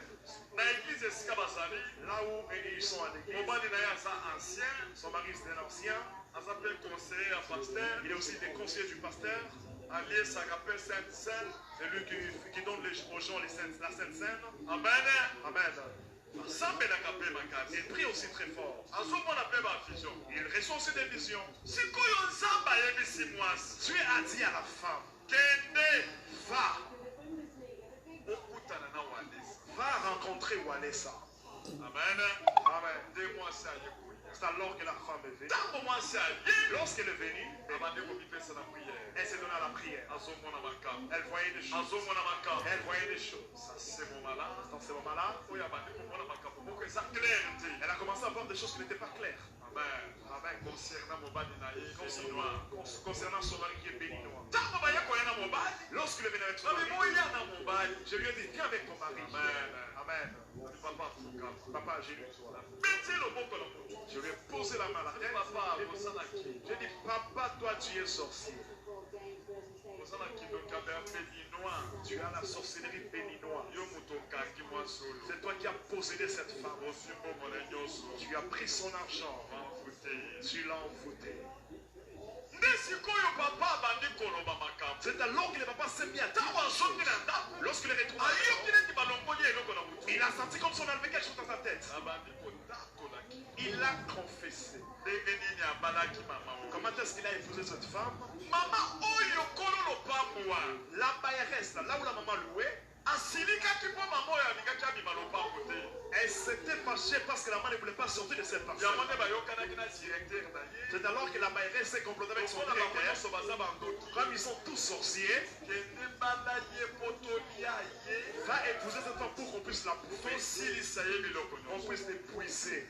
na église esika bazali Là où ils sont à l'église, mobali na ye aza ancien son mari c'est un ancien. aza mpe conseiller ya paster Il est aussi des conseillers du pasteur. aliesaka mpe sainte seine C'est lui qui donne aux gens la Sainte Seine. amen Amen. asambelaka mpe makasi Il prie aussi très fort. azomona mpe bavision Il reçoit aussi des visions. sikoyo nzambe ayebisi mwasi Dieu a dit à la femme, kende va, okutana na walesa va rencontrer Walesa. amen Amen. nde mwasi ayekuli C'est alors que la femme est venue. ntango mwasi aye Lorsqu'elle est venue, abande komipesa na priere elle s'est donnée à la prière. azomona makambo Elle voyait des choses. azomona makambo Elle voyait des choses. sase momala Dans ce moment-là, oyo abandi komona makambo moko eza claire te elle a commencé à voir des choses qui n'étaient pas claires. amen Amen. concernant mobali na ye béninois Concernant son mari qui est béninois. ntango baye koya na mobali Lorsqu'il est venu avec son babi mari, boya na mobali je lui ai dit, viens avec ton mari. amen Amen. abi papa afukama Papa, j'ai lu toi. beti loboko na motu Je lui ai posé la main à la tête. papa osalaki J'ai dit, papa, toi, tu es sorcier. osalaki ndokabe ya béninois Tu as la sorcellerie béninoise. yo moto okangi mwasi oyo C'est toi qui as possédé cette femme. ozwi mbongo na nyonso Tu as pris son argent. bamfute Tu l'as envoûté. nde sikoyo papa abandi koloba makambo C'est alors que le papa s'est mis à dire. ntango azongi na ndako Lorsqu'il est retourné, ayoki neti balongoli eloko na motu il a senti comme si on enlevait quelque chose dans sa tête. abandi kotatolaki Il a confessé. ndenge nini abalaki mama oyo Comment est-ce qu'il a épousé cette femme? mama oyo kolo lopango wana La BRS, là où la maman louait, Elle s'était fâchée parce que la maman ne voulait pas sortir de cette parcelle. C'est alors que la mairesse s'est complotée avec son directeur. Comme ils sont tous sorciers, va épouser cette femme pour qu'on puisse la bouffer, on puisse l'épuiser.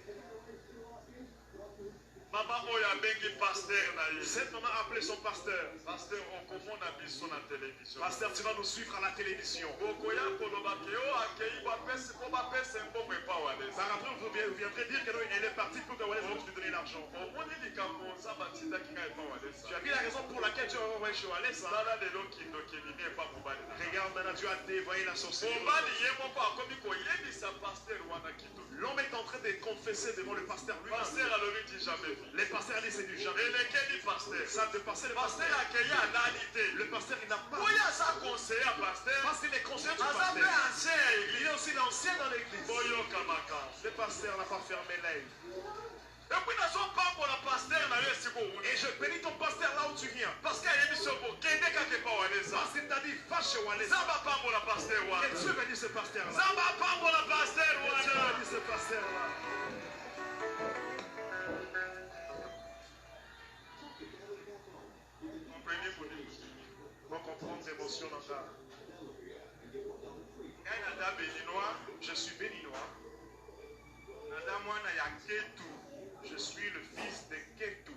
Cette maman a appelé son pasteur. Pasteur, tu vas nous suivre à la télévision. Par après, vous viendrez dire qu'elle est partie pour que Wallace nous donner l'argent. Tu as vu la raison pour laquelle tu as envoyé chez Wallace. Regarde, maintenant tu as dévoyé la sorcellerie. L'homme est en train de confesser devant le pasteur lui-même. Les pasteurs disent c'est du jamais. Ça te passer le pasteur. Le pasteur il n'a pas. Parce qu'il est conseiller du pasteur. Il est aussi l'ancien dans l'église. Le pasteur n'a pas fermé l'œil. Et je bénis ton pasteur là où tu viens. Parce qu'il t'a dit va chez Wallace. Et Dieu bénit ce pasteur là. Dieu bénit ce pasteur là. Pour comprendre l'émotion dans ta. Je suis béninois. Je suis le fils de Ketu.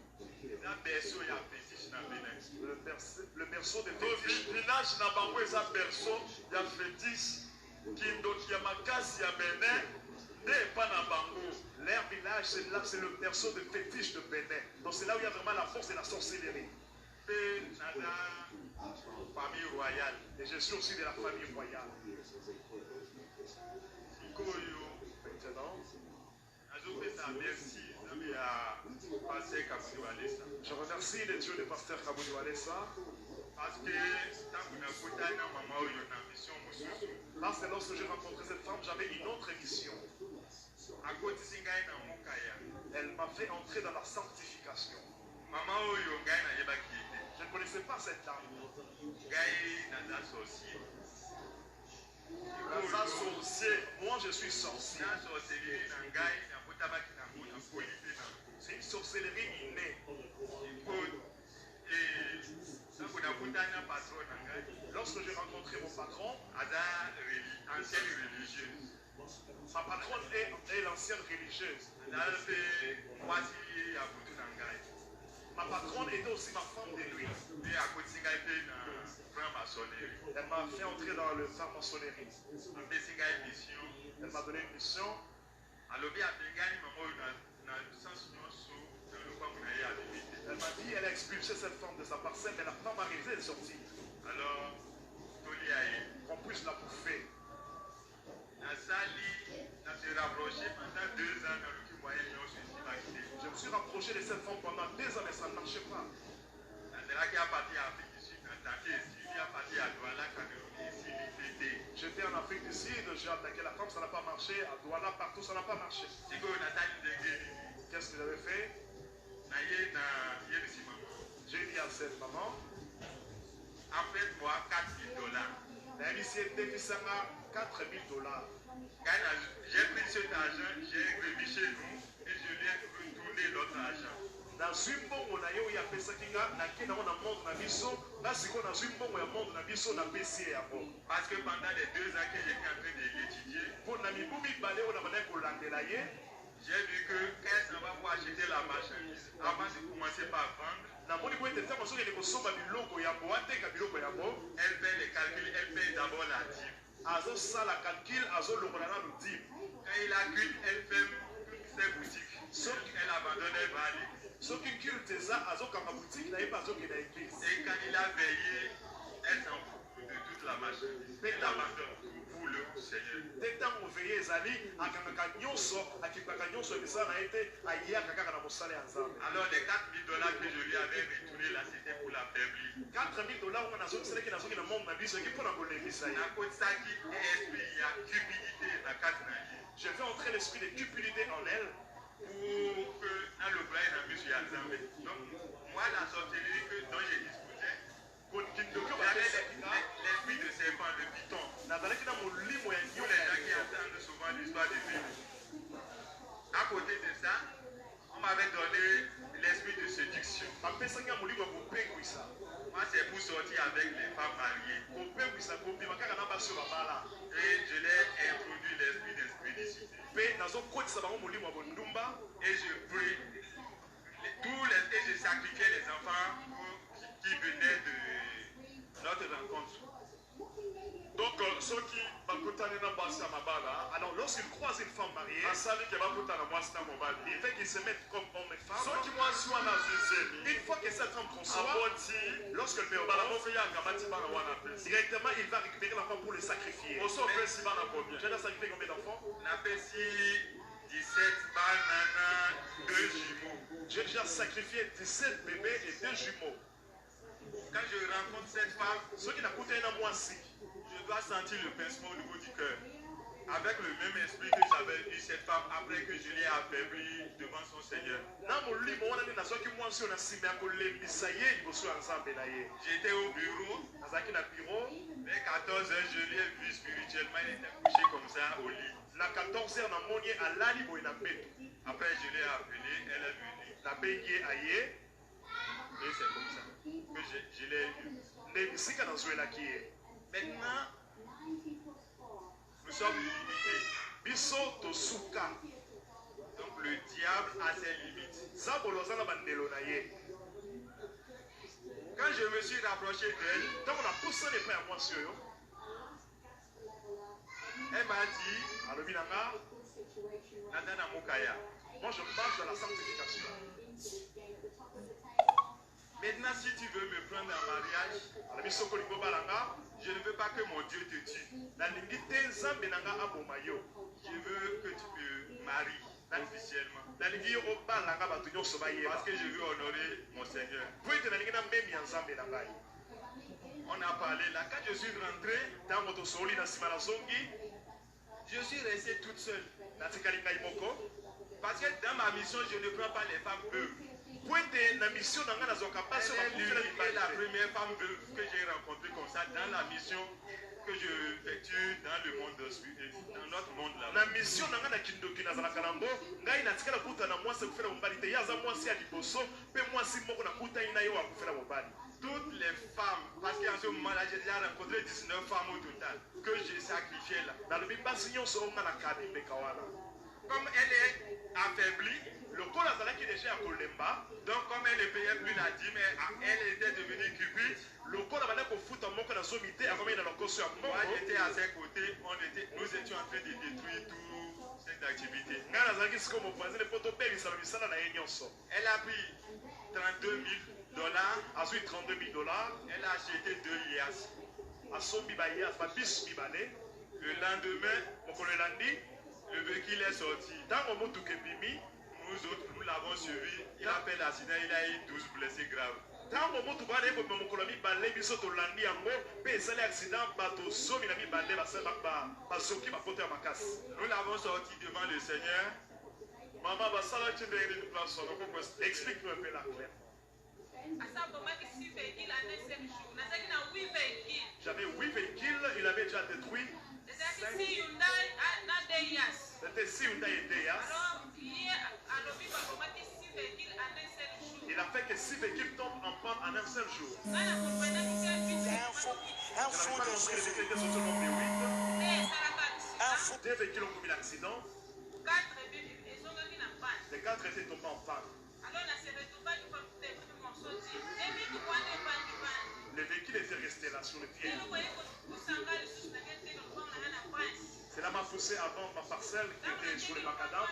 Le berceau de fétiche. Leur village, c'est le berceau de fétiche de Bénin. Donc c'est là où il y a vraiment la force de la sorcellerie. Famille royale. Et je suis aussi de la famille royale. Maintenant, je remercie le Dieu de pasteur Kaboudi Walesa. Parce que lorsque j'ai rencontré cette femme, j'avais une autre mission. Elle m'a fait entrer dans la sanctification. Je ne connaissais pas cette dame. Moi je suis sorcier. C'est une sorcellerie innée. Lorsque j'ai rencontré mon patron, ma patronne est l'ancienne religieuse. Ma patronne était aussi ma femme de nuit. Elle m'a fait entrer dans le franc-maçonnerie. Elle m'a donné une mission. Elle m'a dit, elle a expulsé cette femme de sa parcelle, mais la femme a réalisé de sortir. Alors, qu'on puisse la bouffer. Je me suis rapproché de cette femme pendant 2 ans, mais ça ne marchait pas. J'étais en Afrique du Sud, j'ai attaqué la femme, ça n'a pas marché. À Douala, partout, ça n'a pas marché. Qu'est-ce que j'avais fait? J'ai dit à cette maman, faites-moi $4,000. La lycée défisama $4,000. J'ai pris cet argent, j'ai remis chez nous et je lui ai retourné l'autre argent. Parce que pendant les 2 ans que j'étais en train d'étudier, j'ai vu que quand on va pouvoir acheter la marchandise, avant de commencer par vendre, elle fait les calculs, elle paye d'abord la dîme. Quand il a qu'une, elle ferme ses boutiques. Elle abandonne, elle va aller. Et quand il a veillé, elle s'en fout de toute la marchandise. Elle abandonne pour le Seigneur. Alors les $4,000 que je lui avais retourné là, c'était pour la faiblir. Je fais entrer l'esprit de cupidité en elle. Pour que dans le plan, donc moi la sorcellerie dont j'ai discuté, j'avais l'esprit de serpent, le python. Moi, c'est pour sortir avec les femmes mariées. Et je l'ai introduit l'esprit d'expédicité. Et je prie. Et je sacrifiais les enfants qui venaient de notre rencontre. Donc, ceux qui Alors, lorsqu'ils croisent une femme mariée, il fait qu'ils se mettent comme hommes et femmes. Une fois que cette femme conçoit, lorsqu'elle met au directement, il va récupérer l'enfant pour le sacrifier. Tu as sacrifié combien d'enfants? 17 bananes, 2 jumeaux. J'ai déjà sacrifié 17 bébés et 2 jumeaux. Quand je rencontre cette femme, Ceux qui n'ont coûté un mois ci, je dois sentir le pincement au niveau du cœur. Avec le même esprit que j'avais eu cette femme après que je l'ai affaiblie devant son Seigneur. J'étais au bureau. Vers 14 h, je l'ai vu spirituellement. Il était couché comme ça au lit. Après, Après, je l'ai appelée. Elle est venue. Et c'est comme ça que je l'ai eu. Maintenant, nous sommes limités. Donc le diable a ses limites. Quand je me suis rapproché d'elle, elle m'a dit, Natana Mukaya, moi je marche dans la sanctification. maintenant si tu veux me prendre en mariage, je ne veux pas que mon Dieu te tue. Je veux que tu me maries officiellement. Parce que je veux honorer mon Seigneur. On a parlé là. Quand je suis rentré, je suis resté toute seule. Parce que dans ma mission, je ne prends pas les femmes veuves. Elle est la première femme veuve que j'ai rencontrée comme ça dans la mission que je effectue dans le monde dans notre monde là. Toutes les femmes, parce qu'en ce moment-là, j'ai déjà rencontré 19 femmes au total que j'ai sacrifiées là. Comme elle est affaiblie, donc comme elle ne payait plus la dîme, elle était devenue cupide. Moi j'étais à ses côtés, nous étions en train de détruire toute cette activité. Elle a pris $32 000. Elle a acheté 2 liasses. Le lendemain, le véhicule est sorti. Nous autres, nous l'avons suivi. Il a fait l'accident, il a eu 12 blessés graves. Nous l'avons sorti devant le Seigneur. Explique-nous un peu la claire. J'avais 8 véhicules, il avait déjà détruit. C'était 6 Hyundai et Deyas. Il a fait que 6 véhicules tombent en panne en un seul jour. Un fou de Jésus. Deux véhicules ont commis l'accident. Les 4 étaient tombés en panne. Le véhicule était resté là sur le pied. Cela m'a poussé à vendre ma parcelle qui était sur le macadam.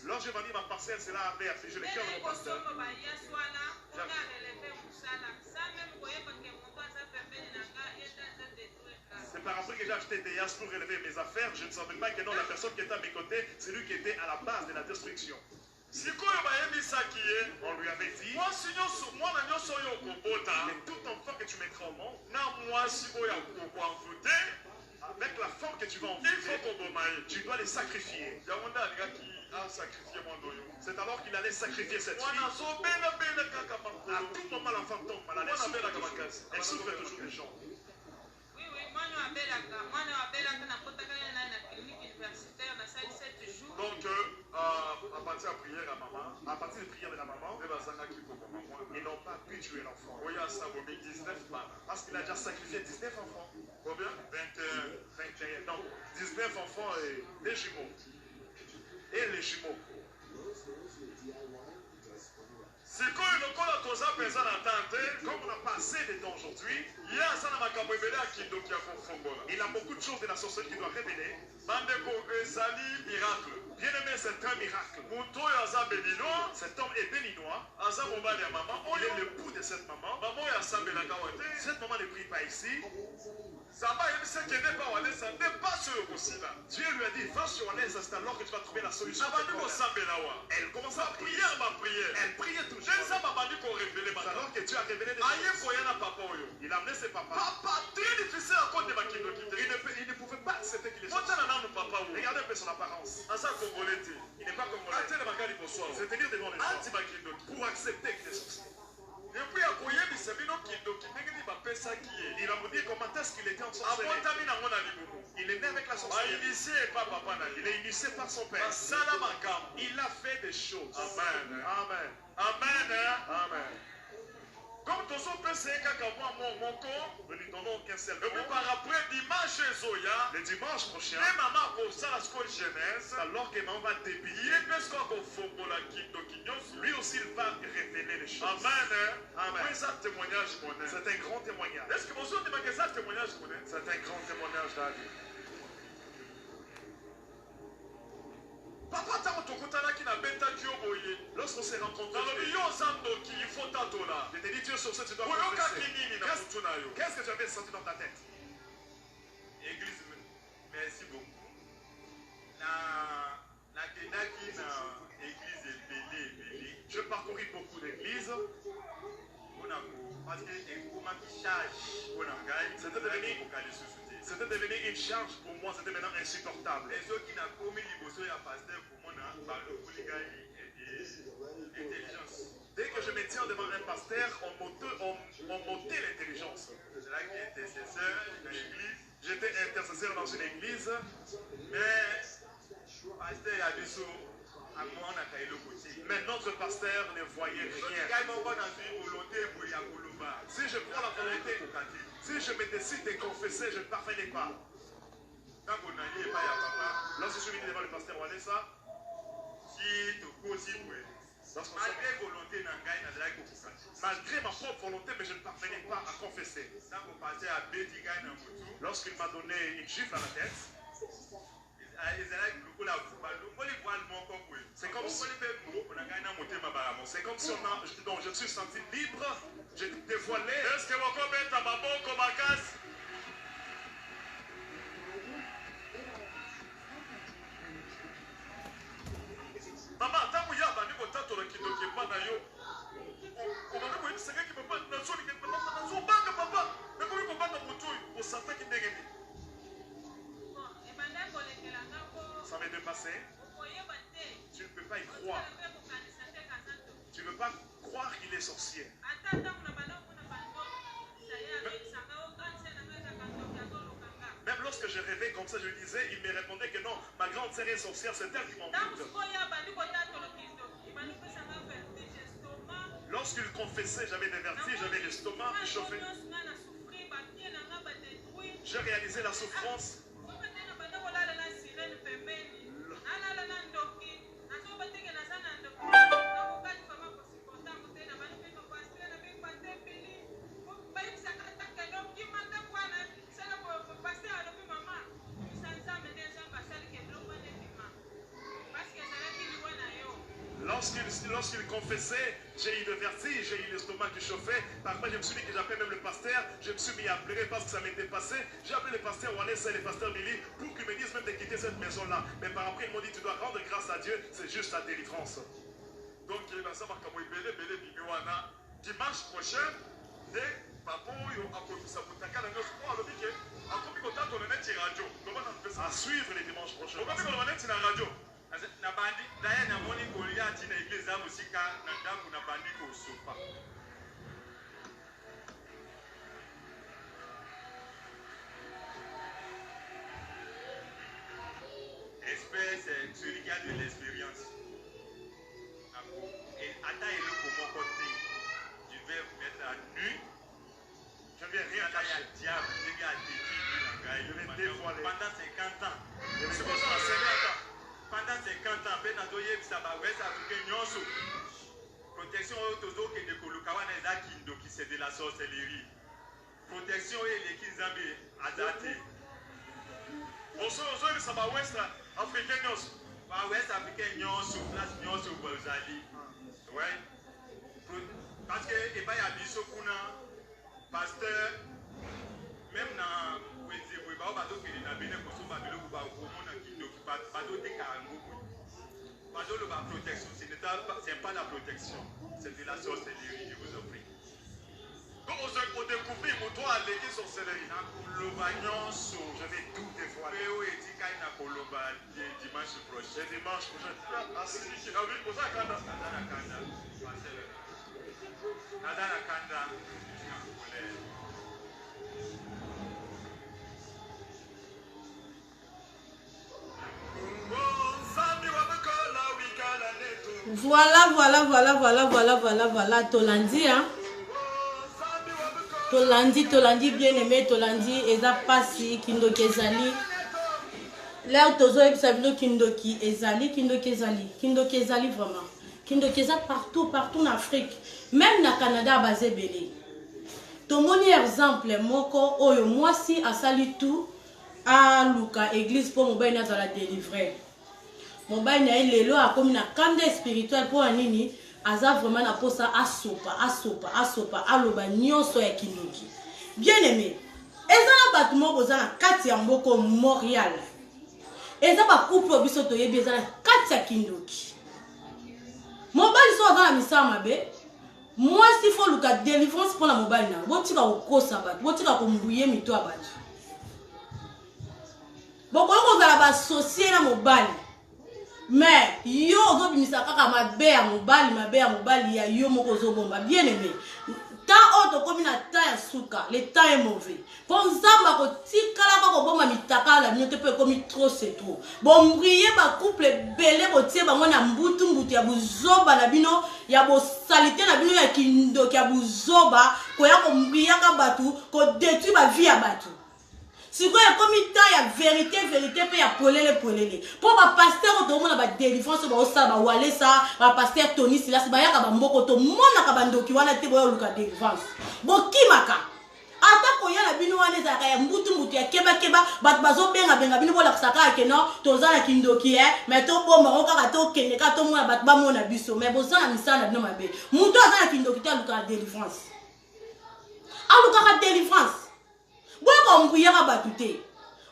Lorsque j'ai vendu ma parcelle, cela avait affligé le cœur de mon pasteur. C'est par après que j'ai acheté des yas pour relever mes affaires. Je ne savais pas que non, la personne qui était à mes côtés, c'est lui qui était à la base de la destruction. On lui avait dit, mais tout enfant que tu mettras au monde, avec la forme que tu vas envoyer, tu dois les sacrifier. C'est alors qu'il allait sacrifier cette fille. À tout moment, l'enfant tombe malade. Elle souffre toujours des gens. Donc, à partir de prière à maman, à partir de prière de la maman, ils n'ont pas pu tuer l'enfant. Parce qu'il a déjà sacrifié 19 enfants. Combien? 21. Donc, 19 enfants et des jumeaux. Et les jumeaux. C'est quand il a causé personne à tenter, comme on n'a pas assez de temps aujourd'hui, il y a ça dans ma cabobele à Kindo qui a confondu. il a beaucoup de choses de la sorcellerie qui doit révéler. Bandeko Ezali miracle. Bien aimé, c'est un miracle. Muto yaza béninois, Cet homme est béninois. aza mobali ya maman, Il est l'époux de cette maman. maman ya sambela kawate. Cette maman ne prie pas ici. Samba yebisa kende pa wane sa n'est pas sur le kosila. Dieu lui a dit, va sur Alain, c'est alors que tu vas trouver la solution. Abandi ko sambela wa. Elle commence à prier. Prière ma prière. Elle priait toujours. Je sais pas bandi ko révéler C'est maintenant. alors que Dieu a révélé des Aye choses. ko yana papa oyo. Il a amené ses papas. Papa très difficile à cause de makindo kite. Il ne pouvait pas accepter qu'il est Mota sorcier. na nanu papa oyo. Regardez un peu son apparence. Asa congolais te. Il n'est pas congolais. Atele makali poswa. C'est tenir devant les Anti gens makindo kite. pour accepter qu'il est sorcier. Depuis akoyebisa bino kindoki ndenge nini bapesaki ye. Il va vous dire comment est-ce qu'il était en sorcellerie. Abotami nango na libumu. Il est né avec la sorcellerie. Bainitie pa papa na Il ye. est initié par son père. Basala makambo. Il a fait des choses. Amen. Amen. Amen. Amen. Comme tozopesa ye kaka mwa moko, Nous lui donnons qu'un seul et puis nom. par après dimanche ezoya, Le dimanche prochain, nde mama akosala sikoyo jeunesse, alors que maman va ye débiller, mpe siko akofongola kindoki nyonso. lui aussi il va révéler les choses. Amen. Amen. Po eza témoignage monene. C'est un grand témoignage. Est-ce que bozondimaka eza témoignage monene? C'est un grand témoignage d'Ali. Papa ntango tokutanaki na betaki yo boye, Lorsqu'on s'est rencontrés, nalobi yo oza ndoki ifo tatola. je t'ai dit, tu es sorcier, tu dois Oyokaki confesser. nini na kutu na yo? Qu'est-ce que tu avais senti dans ta tête? Église, merci beaucoup. Nakendaki na église ebele. Je parcouris beaucoup d'églises. Parce que ekomaki charge mpona ngai koka lisusu te. C'était devenu une charge pour moi, c'était maintenant insupportable. Ezoki nakomi liboso ya paster komona balokoli ngai intelligence. Dès que je me tiens devant un pasteur, on montait l'intelligence. ezalaki intercesseur na église, J'étais intercesseur dans une église, mais paster ya biso amonaka eloko te. mais notre pasteur ne voyait soki rien. ngai moko nazwi volonté boye ya koloba Si je prends la volonté, ekoka te. si je me décide de confesser, je ne parvenais pas. ntango naye epai ya papa Lorsque je suis venu devant le pasteur Wanessa, si tokosi boye lorsqu'on malgré volonté na ngai nazalaki kokoka te. malgré ma propre volonté, mais je ne parvenais pas à confesser. ntango paster abeti ngai na motu Lorsqu'il m'a donné une gifle à la tête, ezalaki lokola balongoli voile moko boye C'est comme si- okoli mpe monoko na ngai na motema balamosa c'est comme si donc je me suis senti libre, j'ai dévoilé. Est-ce que bokobeta maboko makasi? Mama, ntango ya bandi kotatola kindoki epa na yo, obandi koyebisangaki papa nazolingi nazobanga papa nakomi kobanga motu oyo osantaki ndenge nini? Bon, ebanda kolekela ngambo Ça m'est dépassé. okoyeba te Tu ne peux pas y croire. mpe kokanisa te kaza to Tu ne peux pas croire qu'il est sorcier. ata ntango na banda okuna bango isaye abeisanga o kanse na ngai kaka ndoki azolukanga Même lorsque je rêvais comme ça, je lui disais, il me répondait que non, ma grande sœur est sorcière, c'est elle qui m'en ntango fout. sikoyo abandi kotatola kindoki ebandi kopesanga vertige estomac Lorsqu'il confessait, j'avais des vertiges, j'avais l'estomac qui chauffait. nyonso nga na souffrir bapie na nga badétruire J'ai réalisé la souffrance. soki te na banda kolala na sirene pembeni nalala na ndoki nasoba teke naza na ndoki nakokati fama kosiportango te na bandi mpe kopaste na mpe paste pili bayebisaka ataka ndoki matako wana sala paste alobi mama bisa nzambe nde nzambe asaliki eloko wana ebima parceke ezalaki liwa na yo Lorsqu'il confessait, j'ai eu le vertige, j'ai eu l'estomac qui chauffait. Parfois, je me suis dit que j'appelais même le pasteur. Je me suis mis à pleurer parce que ça m'était passé. J'ai appelé le pasteur Wanessa et le pasteur Billy pour qu'ils me disent même de quitter cette maison-là. Mais par après, ils m'ont dit, tu dois rendre grâce à Dieu, c'est juste ta délivrance. Donc naza makambo ebele bimi wana dimanche prochain nde papa oyo akobisa kotaka na nyonso po alobi ke akomi kotatola neti radio lobana mpesa À suivre les dimanches prochains. okomi koloba neti na radio na bandi daye namoni kolia ntina eglize ya mosika na ndako na bandi kosopa espèce celui qui a de l'expérience pendant 50 ans. C'est pour ça la Seigneur. Pendant 50 ans, ben azoye bisaba West Africain nyonso. Protection autozo que de kolukawa na eza kindoki c'est de la sorcellerie. Protection et les Nzambe azate. Ozo bisaba West Africain nyonso. Ba West Africain nyonso, place nyonso bozali. Ouais. Parce que et ba ya biso kuna pasteur même na weze we ba bazo ke na bene ko so ba belo ko ba ko mona kindoki bazo te karango. Bazo le ba protection, c'est pas la protection, c'est de la sorcellerie, je vous en prie. Donc on découvre mon toit à l'église sorcellerie. Na koloba nyonso, Je vais tout dévoiler. peo etika na koloba dimanche prochain. C'est dimanche prochain. Assis, qui a vu pour ça quand Nadana kanda, pasteur. Nadana kanda. Voilà, Tolandi, hein. Tolandi, bien aimé, Tolandi, Eza Passi, Kindoki Ezali. Là, Tozo et Sabino Kindoki Ezali vraiment. Kindoki Ezali partout en Afrique. Même na Canada, basé Belé. Ton mon exemple, Moko, Oyo, moi si, à sali tout, à Luka, église pour mon bain dans la délivrer. Mon bain na lelo a comme na kande spirituel pour anini aza vraiment na posa asopa aloba nyonso ya Kindoki. Bien aimé, ezala batmo bozana kati ya mboko Montréal. Ezala ba couple biso to yebi ezala kati ya Kindoki. Mobali so dans la misa mabe. Moi si faut luka délivrance pour la mobali na. Botika okosa bat, botika kombuye mito abatu. Boko ko zala ba associé na mobali. Mais yo zo bimisa kaka mabe ya mobali ya yo moko zo bomba bien aimé. Tant autre comme na temps ya suka, le temps est mauvais. Pour nzamba ko tikala ko bomba mitaka la nyote pe comme trop c'est trop. Bon brier ba couple belé bo tie bango na mbutu ya buzoba na bino ya bo salité na bino ya Kindoki ya buzoba ko ya ko mbriya ka batu ko détruire ba vie ya batu. Si vous avez commis temps, il y a vérité, puis il y a polélé. Pour ma pasteur, on a des délivrances, on a walé ça, ma pasteur Tony Silas, il y a un moko, tout le monde a un qui a été la délivrance. Bon, qui m'a ka? Ata ko ya na bino wane za ka ya mbutu ya keba bat bazo benga bino bola kusaka ke no toza na Kindoki mais to bomba ko ka to kende ka to mona bat ba mona biso mais boza na misana bino mabe. Muto za na Kindoki ta luka délivrance. Aluka délivrance. Boko mbuyaka batute.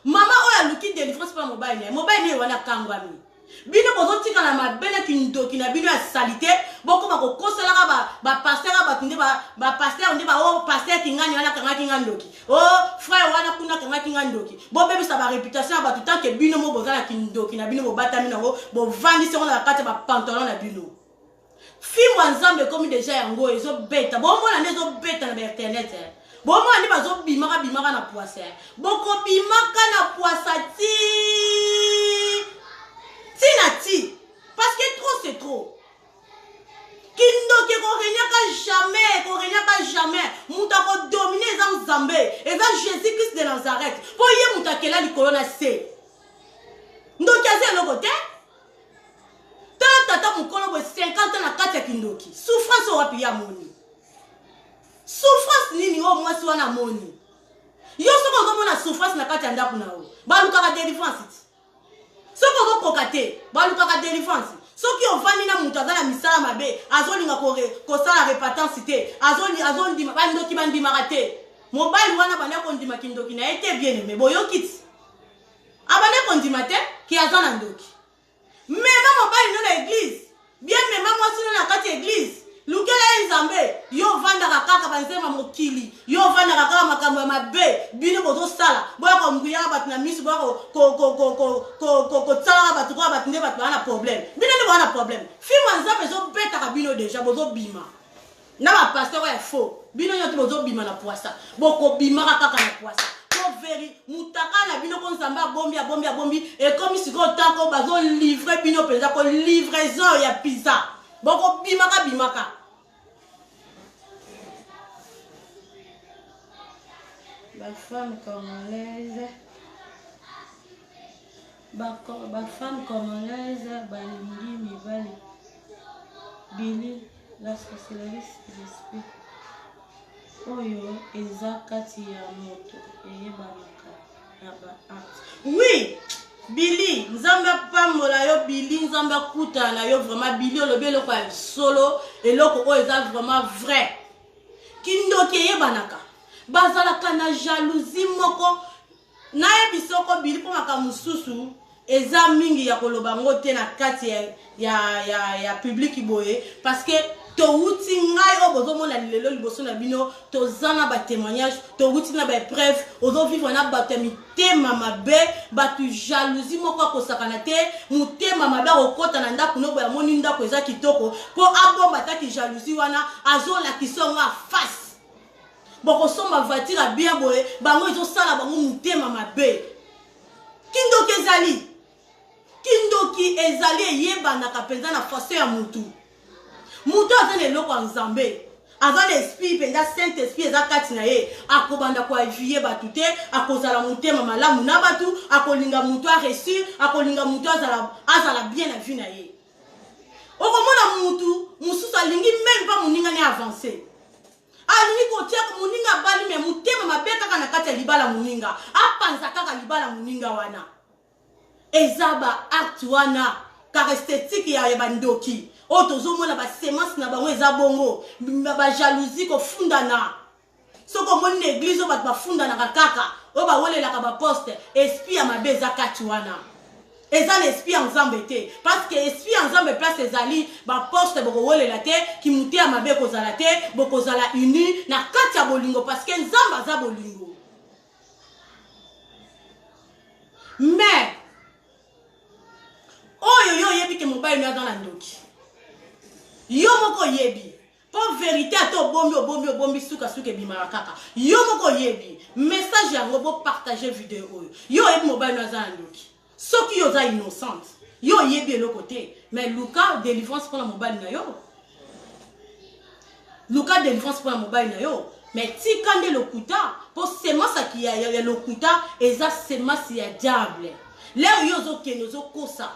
Mama oya luki délivrance pa mobile ne wana kangwami. Bino bozo tika na mabele Kindoki na bino ya salité, boko ba kokosela ba pasteur batunde ba pasteur onde ba o pasteur kingani wana kanga Kindoki. Oh frère wana kuna kanga Kindoki. Bo bebisa ba réputation ba tout tant que bino mo boza na Kindoki na bino mo batami na bo vandi se on la kate ba pantalon na bino. Film ensemble comme déjà yango ezo beta. Bo mo na nezo beta na internet. Bon moi ni bazo bimaka na poisson. Boko bimaka na poisson ti. Parce que trop c'est trop. Kindoki ko renyaka jamais. Muta ko dominer les Nzambe. Et ça Jésus-Christ de Nazareth. Pour y muta kela likolo na se. Ndoki aze lo côté. Tata mukolo bo 50 ans na kati ya Kindoki. Souffrance wapi ya moni. Souffrance nini o mwasi wana moni. Yo soko zo mona souffrance na kati anda kuna o. Baluka ka délivrance. Soko zo kokate, baluka ka délivrance. Soki ofani na mutu azala misala mabe, azolinga ko sala repentance te. Azondima ba ndoki bandima rate. Mobile wana bana ko ndima Kindoki na été bien aimé. Boyo kit. Abane ko ndima te ki azana ndoki. Même mobile no na église. Bien même mwasi no na kati église. Lukela Nzambe, yo vanda kaka banzema mokili, yo vanda kaka makambo ya mabe, bino bozo sala, boya ko mbuya bat na misu boya ko tsala bat ko bat nde bat na problème. Bino ne bana problème. Film Nzambe zo beta ka bino déjà bozo bima. Na ba pasteur ya faux. Bino nyoto bozo bima na poisa. Boko bima kaka na poisa. Ko veri mutaka na bino ko Nzamba bombi et comme si ko tanko bazo livrer bino penza ko livraison ya pizza. Boko bimaka. La femme congolaise bafemme congolaise balingi mibali Billy la socialiste d'esprit oyo eza kati ya moto eyebanaka na baacte. Oui, Billy nzambe pambola yo Billy nzambe kuta na yo vraiment Billy olobi eloko ya solo eloko oyo eza vraiment vrai kindoki eyebanaka bazalaka na jalousie moko nayebi soko Billy mpo makambo mosusu eza mingi ya koloba ngo te na kati ya public boye parce que to wuti ngai obozomona lelo liboso na bino tozana ba témoignage to wuti na ba preuve ozo vivre na bato mitema mabe batu jalousie moko akosakana te mutema mabe okota na ndako no boya moni ndako eza kitoko po abomba taki jalousie wana azola kisonga face boko somba voiture bien boye bango ezosala bango mutema mabe kindoki ezali eyebanaka penza na faso ya mutu mutu aza na eloko ya nzambe aza na esprit penza saint esprit eza kati na ye akobanda koavie batu te akozala mutema malamu na batu akolinga mutu areusir akolinga mutu azala bien na vie na ye okomona mutu mosusu alingi meme mpa moninga ne avance alingi kotia moninga bali me mutema mabe kaka na kati ya libala moninga apanza kaka libala moninga wana eza ba acte wana car esthétique ya bandoki o tozomona ba semence na bango eza bongo ba jalousie ko fundana soko moni na église o ba fundana kaka o ba wolelaka ba poste esprit ya mabe eza kati wana eza na esprit ya nzambe te parce que esprit ya nzambe place ezali ba poste boko wolela te ki muté ya mabe kozala te bokozala uni na kati ya bolingo parce que nzambe aza bolingo mais oyo yo yebi ke mobali no dans la ndoki yo moko yebi pour vérité ato bombi suka bimara kaka yo moko yebi message yango bo partager vidéo oyo yo yebi mobali no dans la ndoki soki yo za innocente yo yebi eloko te mais Luka délivrance pour la mobali na yo Luka délivrance pour la mobali na yo mais tikande lokuta pour semence qui ya lokuta eza semence ya diable là yo zo keno zo kosa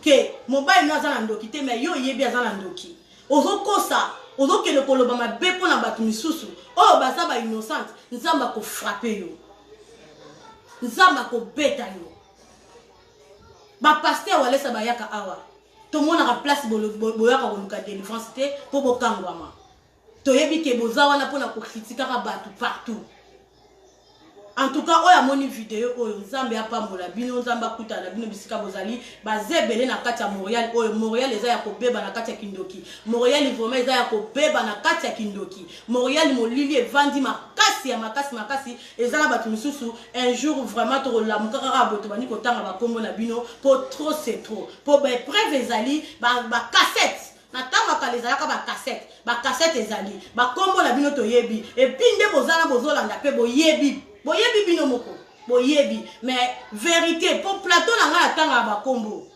que mobile no azala ndoki te mais yo yebi azala ndoki ozokosa ozokende koloba mabe mpo na bato misusu oyo baza ba innocente nzamba ko frapper yo nzamba ko beta yo ba pasteur walesa bayaka awa to mona ka place boyaka koluka délivrance te po bokangwama to yebi ke boza wana pona ko critiquer bato partout. En tout cas, oya moni vidéo oyo nzambe apambola bino nzamba kuta na bino bisika bozali bazebele na kati ya Montréal oyo Montréal eza ya kobeba na kati ya kindoki Montréal vraiment eza ya kobeba na kati ya kindoki Montréal molili evandi makasi eza na bato misusu un jour vraiment to la mukaka boto bani kotanga bakombo na bino po trop c'est trop po ba preuve ezali ba cassette na tanga kalezalaka ba cassette ezali bakombo na bino to yebi et puis nde bozala bozolanda pe boyebi boyebi bino moko boyebi mais vérité pour plateau na nga tanga ba kombo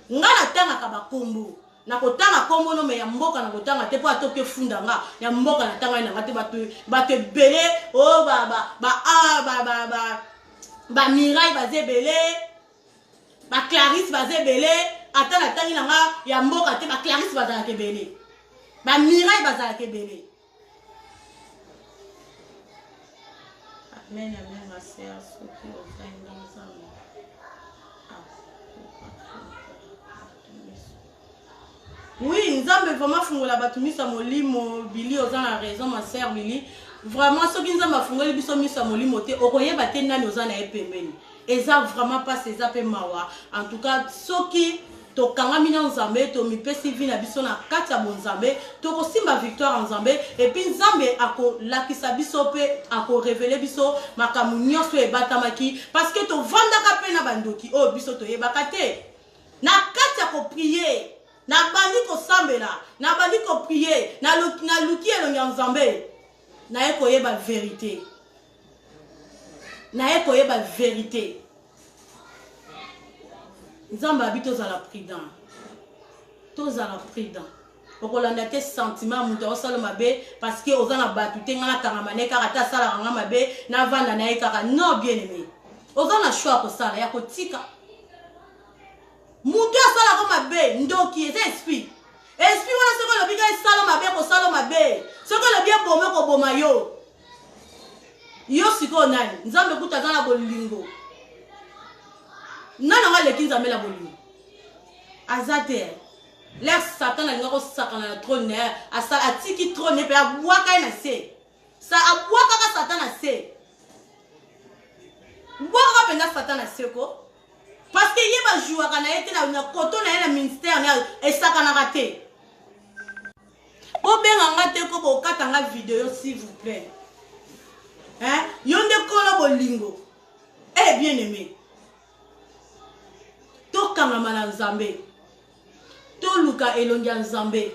nga na tanga ka ba kombo na kotanga kombo no me ya mboka na kotanga te po atoke funda nga ya mboka na tanga na ngate bato belé o ba Mirai bazebele ba Clarisse bazebele ata na tangi na nga ya mboka te ba Clarisse bazala ke belé ba Mirai bazala ke belé. Amen, amen, ma sœur, ceux qui ont fait une ensemble. Oui, nous avons vraiment fait la bataille sur mon lit, mon Billy, aux gens la raison, ma sœur Billy. Vraiment, ceux qui nous ont fait le biso mis sur mon lit, moté, au royaume bataille n'a nous en a épémé. Et ça vraiment pas ces appels mawa. En tout cas, ceux qui to kangamina nzambe to mipesi vi na biso na kati ya bonzambe to kosimba victoire nzambe et puis nzambe ako lakisa biso pe ako révéler biso makamu nyonso ebatamaki parce que to vandaka pe na bandoki o biso to yebaka te na kati ya ko prier na bandi ko sambela na bandi ko prier na luki elonga nzambe na ye koyeba vérité na ye koyeba vérité. Nzamba habite aux ala prudent. Tous ala prudent. Okolanda te sentiment muto osala mabe parce que ozana batute ngana kangamane karata sala ngama mabe na vanda na ekaka non bien aimé. Ozana choix ko sala ya kotika. Mutu asala ko mabe ndoki eza esprit. Esprit wana soko lobi ka sala mabe ko sala mabe. Soko lobi boma ko boma yo. Yo siko nani? Nzambe kuta zana bolingo. Nana nga leki nzambe la bolingo. Azate. L'air Satan a ngako sakana na trône asa atiki trône pe abwaka na se. Sa abwaka ka Satan na se. Bwaka penda Satan na se ko. Parce que yeba jouaka na yete na koto na ministère na esakana raté. Bo benga ngate ko bo katanga vidéo s'il vous plaît. Hein? Yonde kono bolingo. Eh bien aimé. To kangama na Nzambe. To luka elongia Nzambe.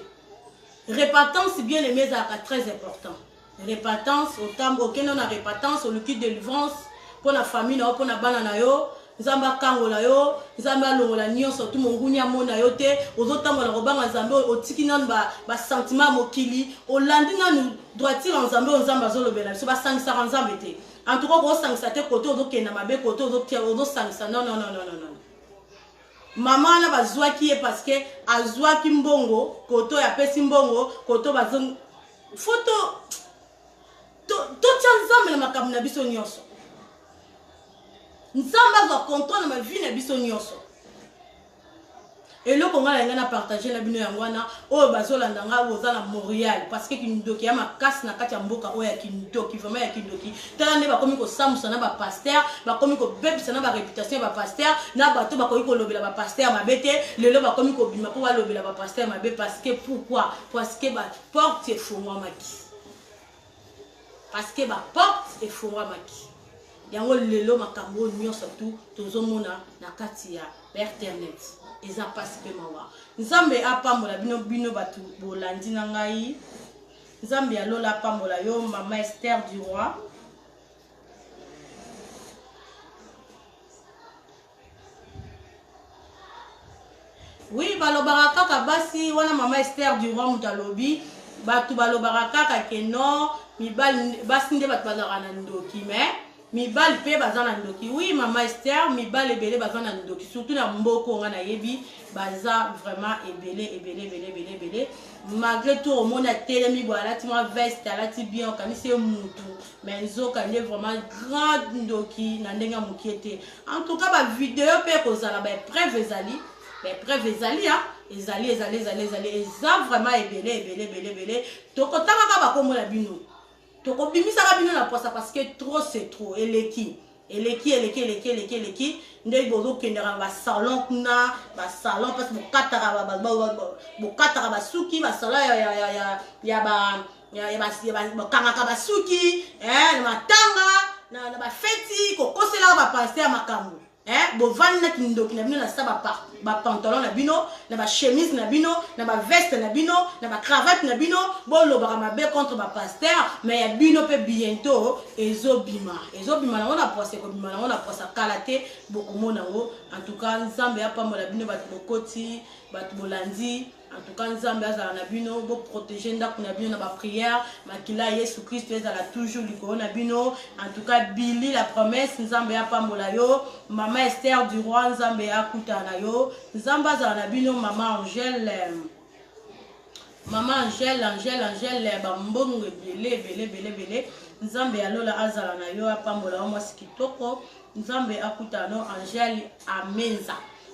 Répatance bien aimé ça très important. Répatance au tam aucun on a répatance au liquide de délivrance pour la famille na pour na bana na yo. Nzamba kangola yo, nzamba longola nyonso tout mongunya mona yo te, ozotambola robanga Nzambe otiki nan ba sentiment mokili, olandi nan droiture Nzambe Nzamba zolobela biso ba sangisa Nzambe te. En tout cas ko sangisa te kote ozokenda mabe kote ozosangisa non. Maman na bazwaki ye parce que azwaki mbongo, koto ya pesi mbongo, koto bazong photo to Nzambe na makambo na biso nyonso. Nzamba va contrôler ma vie na biso nyonso. Et le Congo la ngana partager la bino yangwana o bazolanda nga ozala Montréal parce que kindoki ya makasi na kati ya mboka o ya kindoki vraiment ya kindoki. Tala ne ba komi ko samusa na ba pasteur, ba komi ko bebisa na ba réputation ba pasteur, na bato ba komi ko lobela ba pasteur mabete, lelo ba komi ko bima ko ba lobela ba pasteur mabe parce que pourquoi? Parce que ba porte e fongwa maki. Parce que ba porte e fongwa maki. Yango lelo makambo nyonso tout tozomona na kati ya internet eza passe pe mawa. Nzambe apambola bino batu bolandi na ngai. Nzambe alola apambola yo mama Esther du Roi. Oui balobaka kaka basi wana mama Esther du Roi mutalobi batu balobaka kaka keno mibali basi nde batu bazaka na ndoki mais mibali pe bazana ndoki. Oui mama Esther mibali ebele bazana ndoki surtout na mboko nga na yebi baza vraiment ebele malgré tout au monde a telemi bo alati moi veste alati bien kanisi mutu mais nzoka ne vraiment grande ndoki na ndenga mukiete. En tout cas ba vidéo pe kozala ba preuve ezali hein ezali eza vraiment ebele tokotanga ka bakomola bino. Toko bimisaka bino na posa parce que trop c'est trop. Eleki ndé bozo kendera ba salon kuna ba salon parce que bokataka ba suki ba salon ya ba kangaka ba suki na matanga na ba feti ko kosela ba passer makambo bovani na kindoki na bino na sa ba pantalon na bino na ba chemise na bino na ba veste na bino na ba cravate na bino bolobaka mabe contre ba pasteur mais ya bino pe bientôt ezobima na ona poise ko bima na ona poisa kalate bokomona ngo. En tout cas Nzambe apambola bino batu bokoti batu bolandi. En tout cas Nzambe azala na bino bo protéger ndako na bino na ba prière makila Yesu Christ ezala toujours likolo na bino. En tout cas Billy la promesse Nzambe apambola yo mama Esther du Roi Nzambe akuta na yo. Nzambe azala na bino mama Angèle ba mbongo ebele Nzambe alola azala na yo apambola yo mwasi kitoko. Nzambe akuta no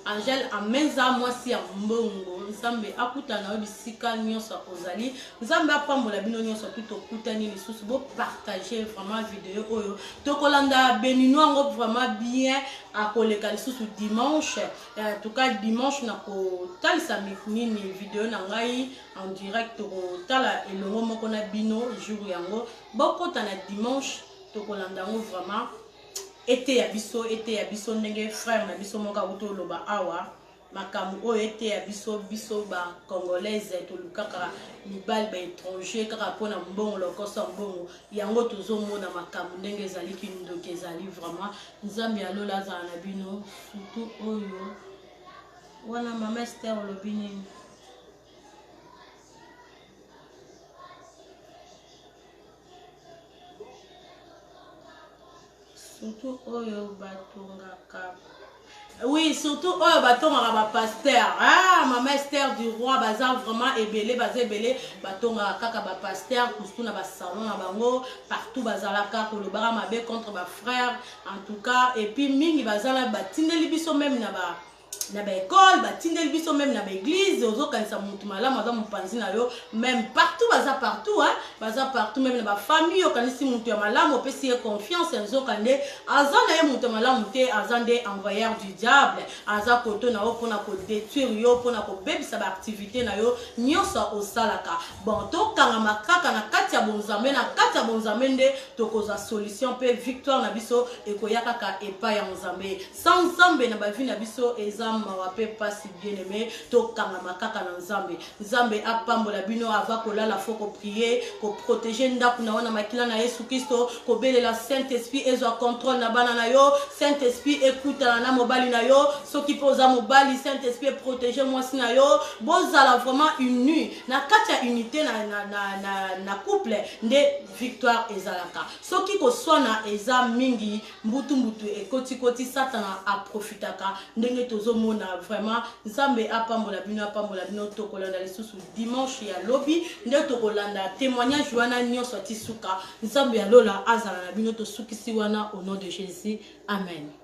Angèle amenza mwasi ya mbongo. Nzambe akuta na yo bisika nyonso ozali. Nzambe apambola bino nyonso tout okutani lisusu bo partager vraiment vidéo oyo tokolanda benino ngo vraiment bien akoleka lisusu dimanche. En tout cas dimanche na ko talisa nini vidéo na ngai en direct ko tala elongo moko na bino jour yango bokota na dimanche tokolanda ngo vraiment ete ya biso ndenge frère na biso moka uto loba awa makambo o ete ya biso ba congolaise to lukaka mibali ba étranger kaka pona mbongo lokosa mbongo yango tozomona makambo ndenge ezali kindoki ezali vraiment. Nzambe alola azala na bino surtout oyo wana mama Esther olobini surtout oyo batongaka Oui, surtout oh baton à pasteur. Ah, maman Esther du roi bazar vraiment ébélé, bazé ébélé, baton à kaka ba pasteur, coustou na ba salon na bango, partout bazalaka pour le bara mabe contre ba frère en tout cas et puis mingi bazala batindeli biso même na ba école, batindeli biso même na ba église, ozo kanisa mutu malamu aza mupanzi na yo, même partout partout hein, baza partout même na ba famille okanisi mutu ya malamu opesi ye confiance enzo kande aza na ye mutu malamu te azande envoyeur du diable, aza koto na yo pona ko détruire yo pona ko bebisa ba activité na yo nyonso osalaka. Bon to kanga makaka na kati ya bonzambe nde tokoza solution pe victoire na biso ekoyaka ka epa ya nzambe. Sans nzambe na ba vie na biso eza mawape pas si bien aimé to kanga makaka na nzambe. Nzambe apambola bino ava kolala faut ko prier ko protéger ndaku na wana makila na Yesu Kristo ko belela Saint-Esprit ezwa contrôle na bana na yo. Saint-Esprit écoute na mobali na yo soki poza mobali Saint-Esprit protéger moi si na yo bozala vraiment uni na kati ya unité na couple nde victoire ezalaka. Soki ko swana eza mingi mbutu ekoti satana aprofitaka ndenge tozo mona vraiment nzambe apambola bino tokolanda lisusu dimanche ya lobi nde tokolanda témoignage wana nyonso tisuka nzambe ya lola azala na bino tosukisi wana au nom de Jésus amen.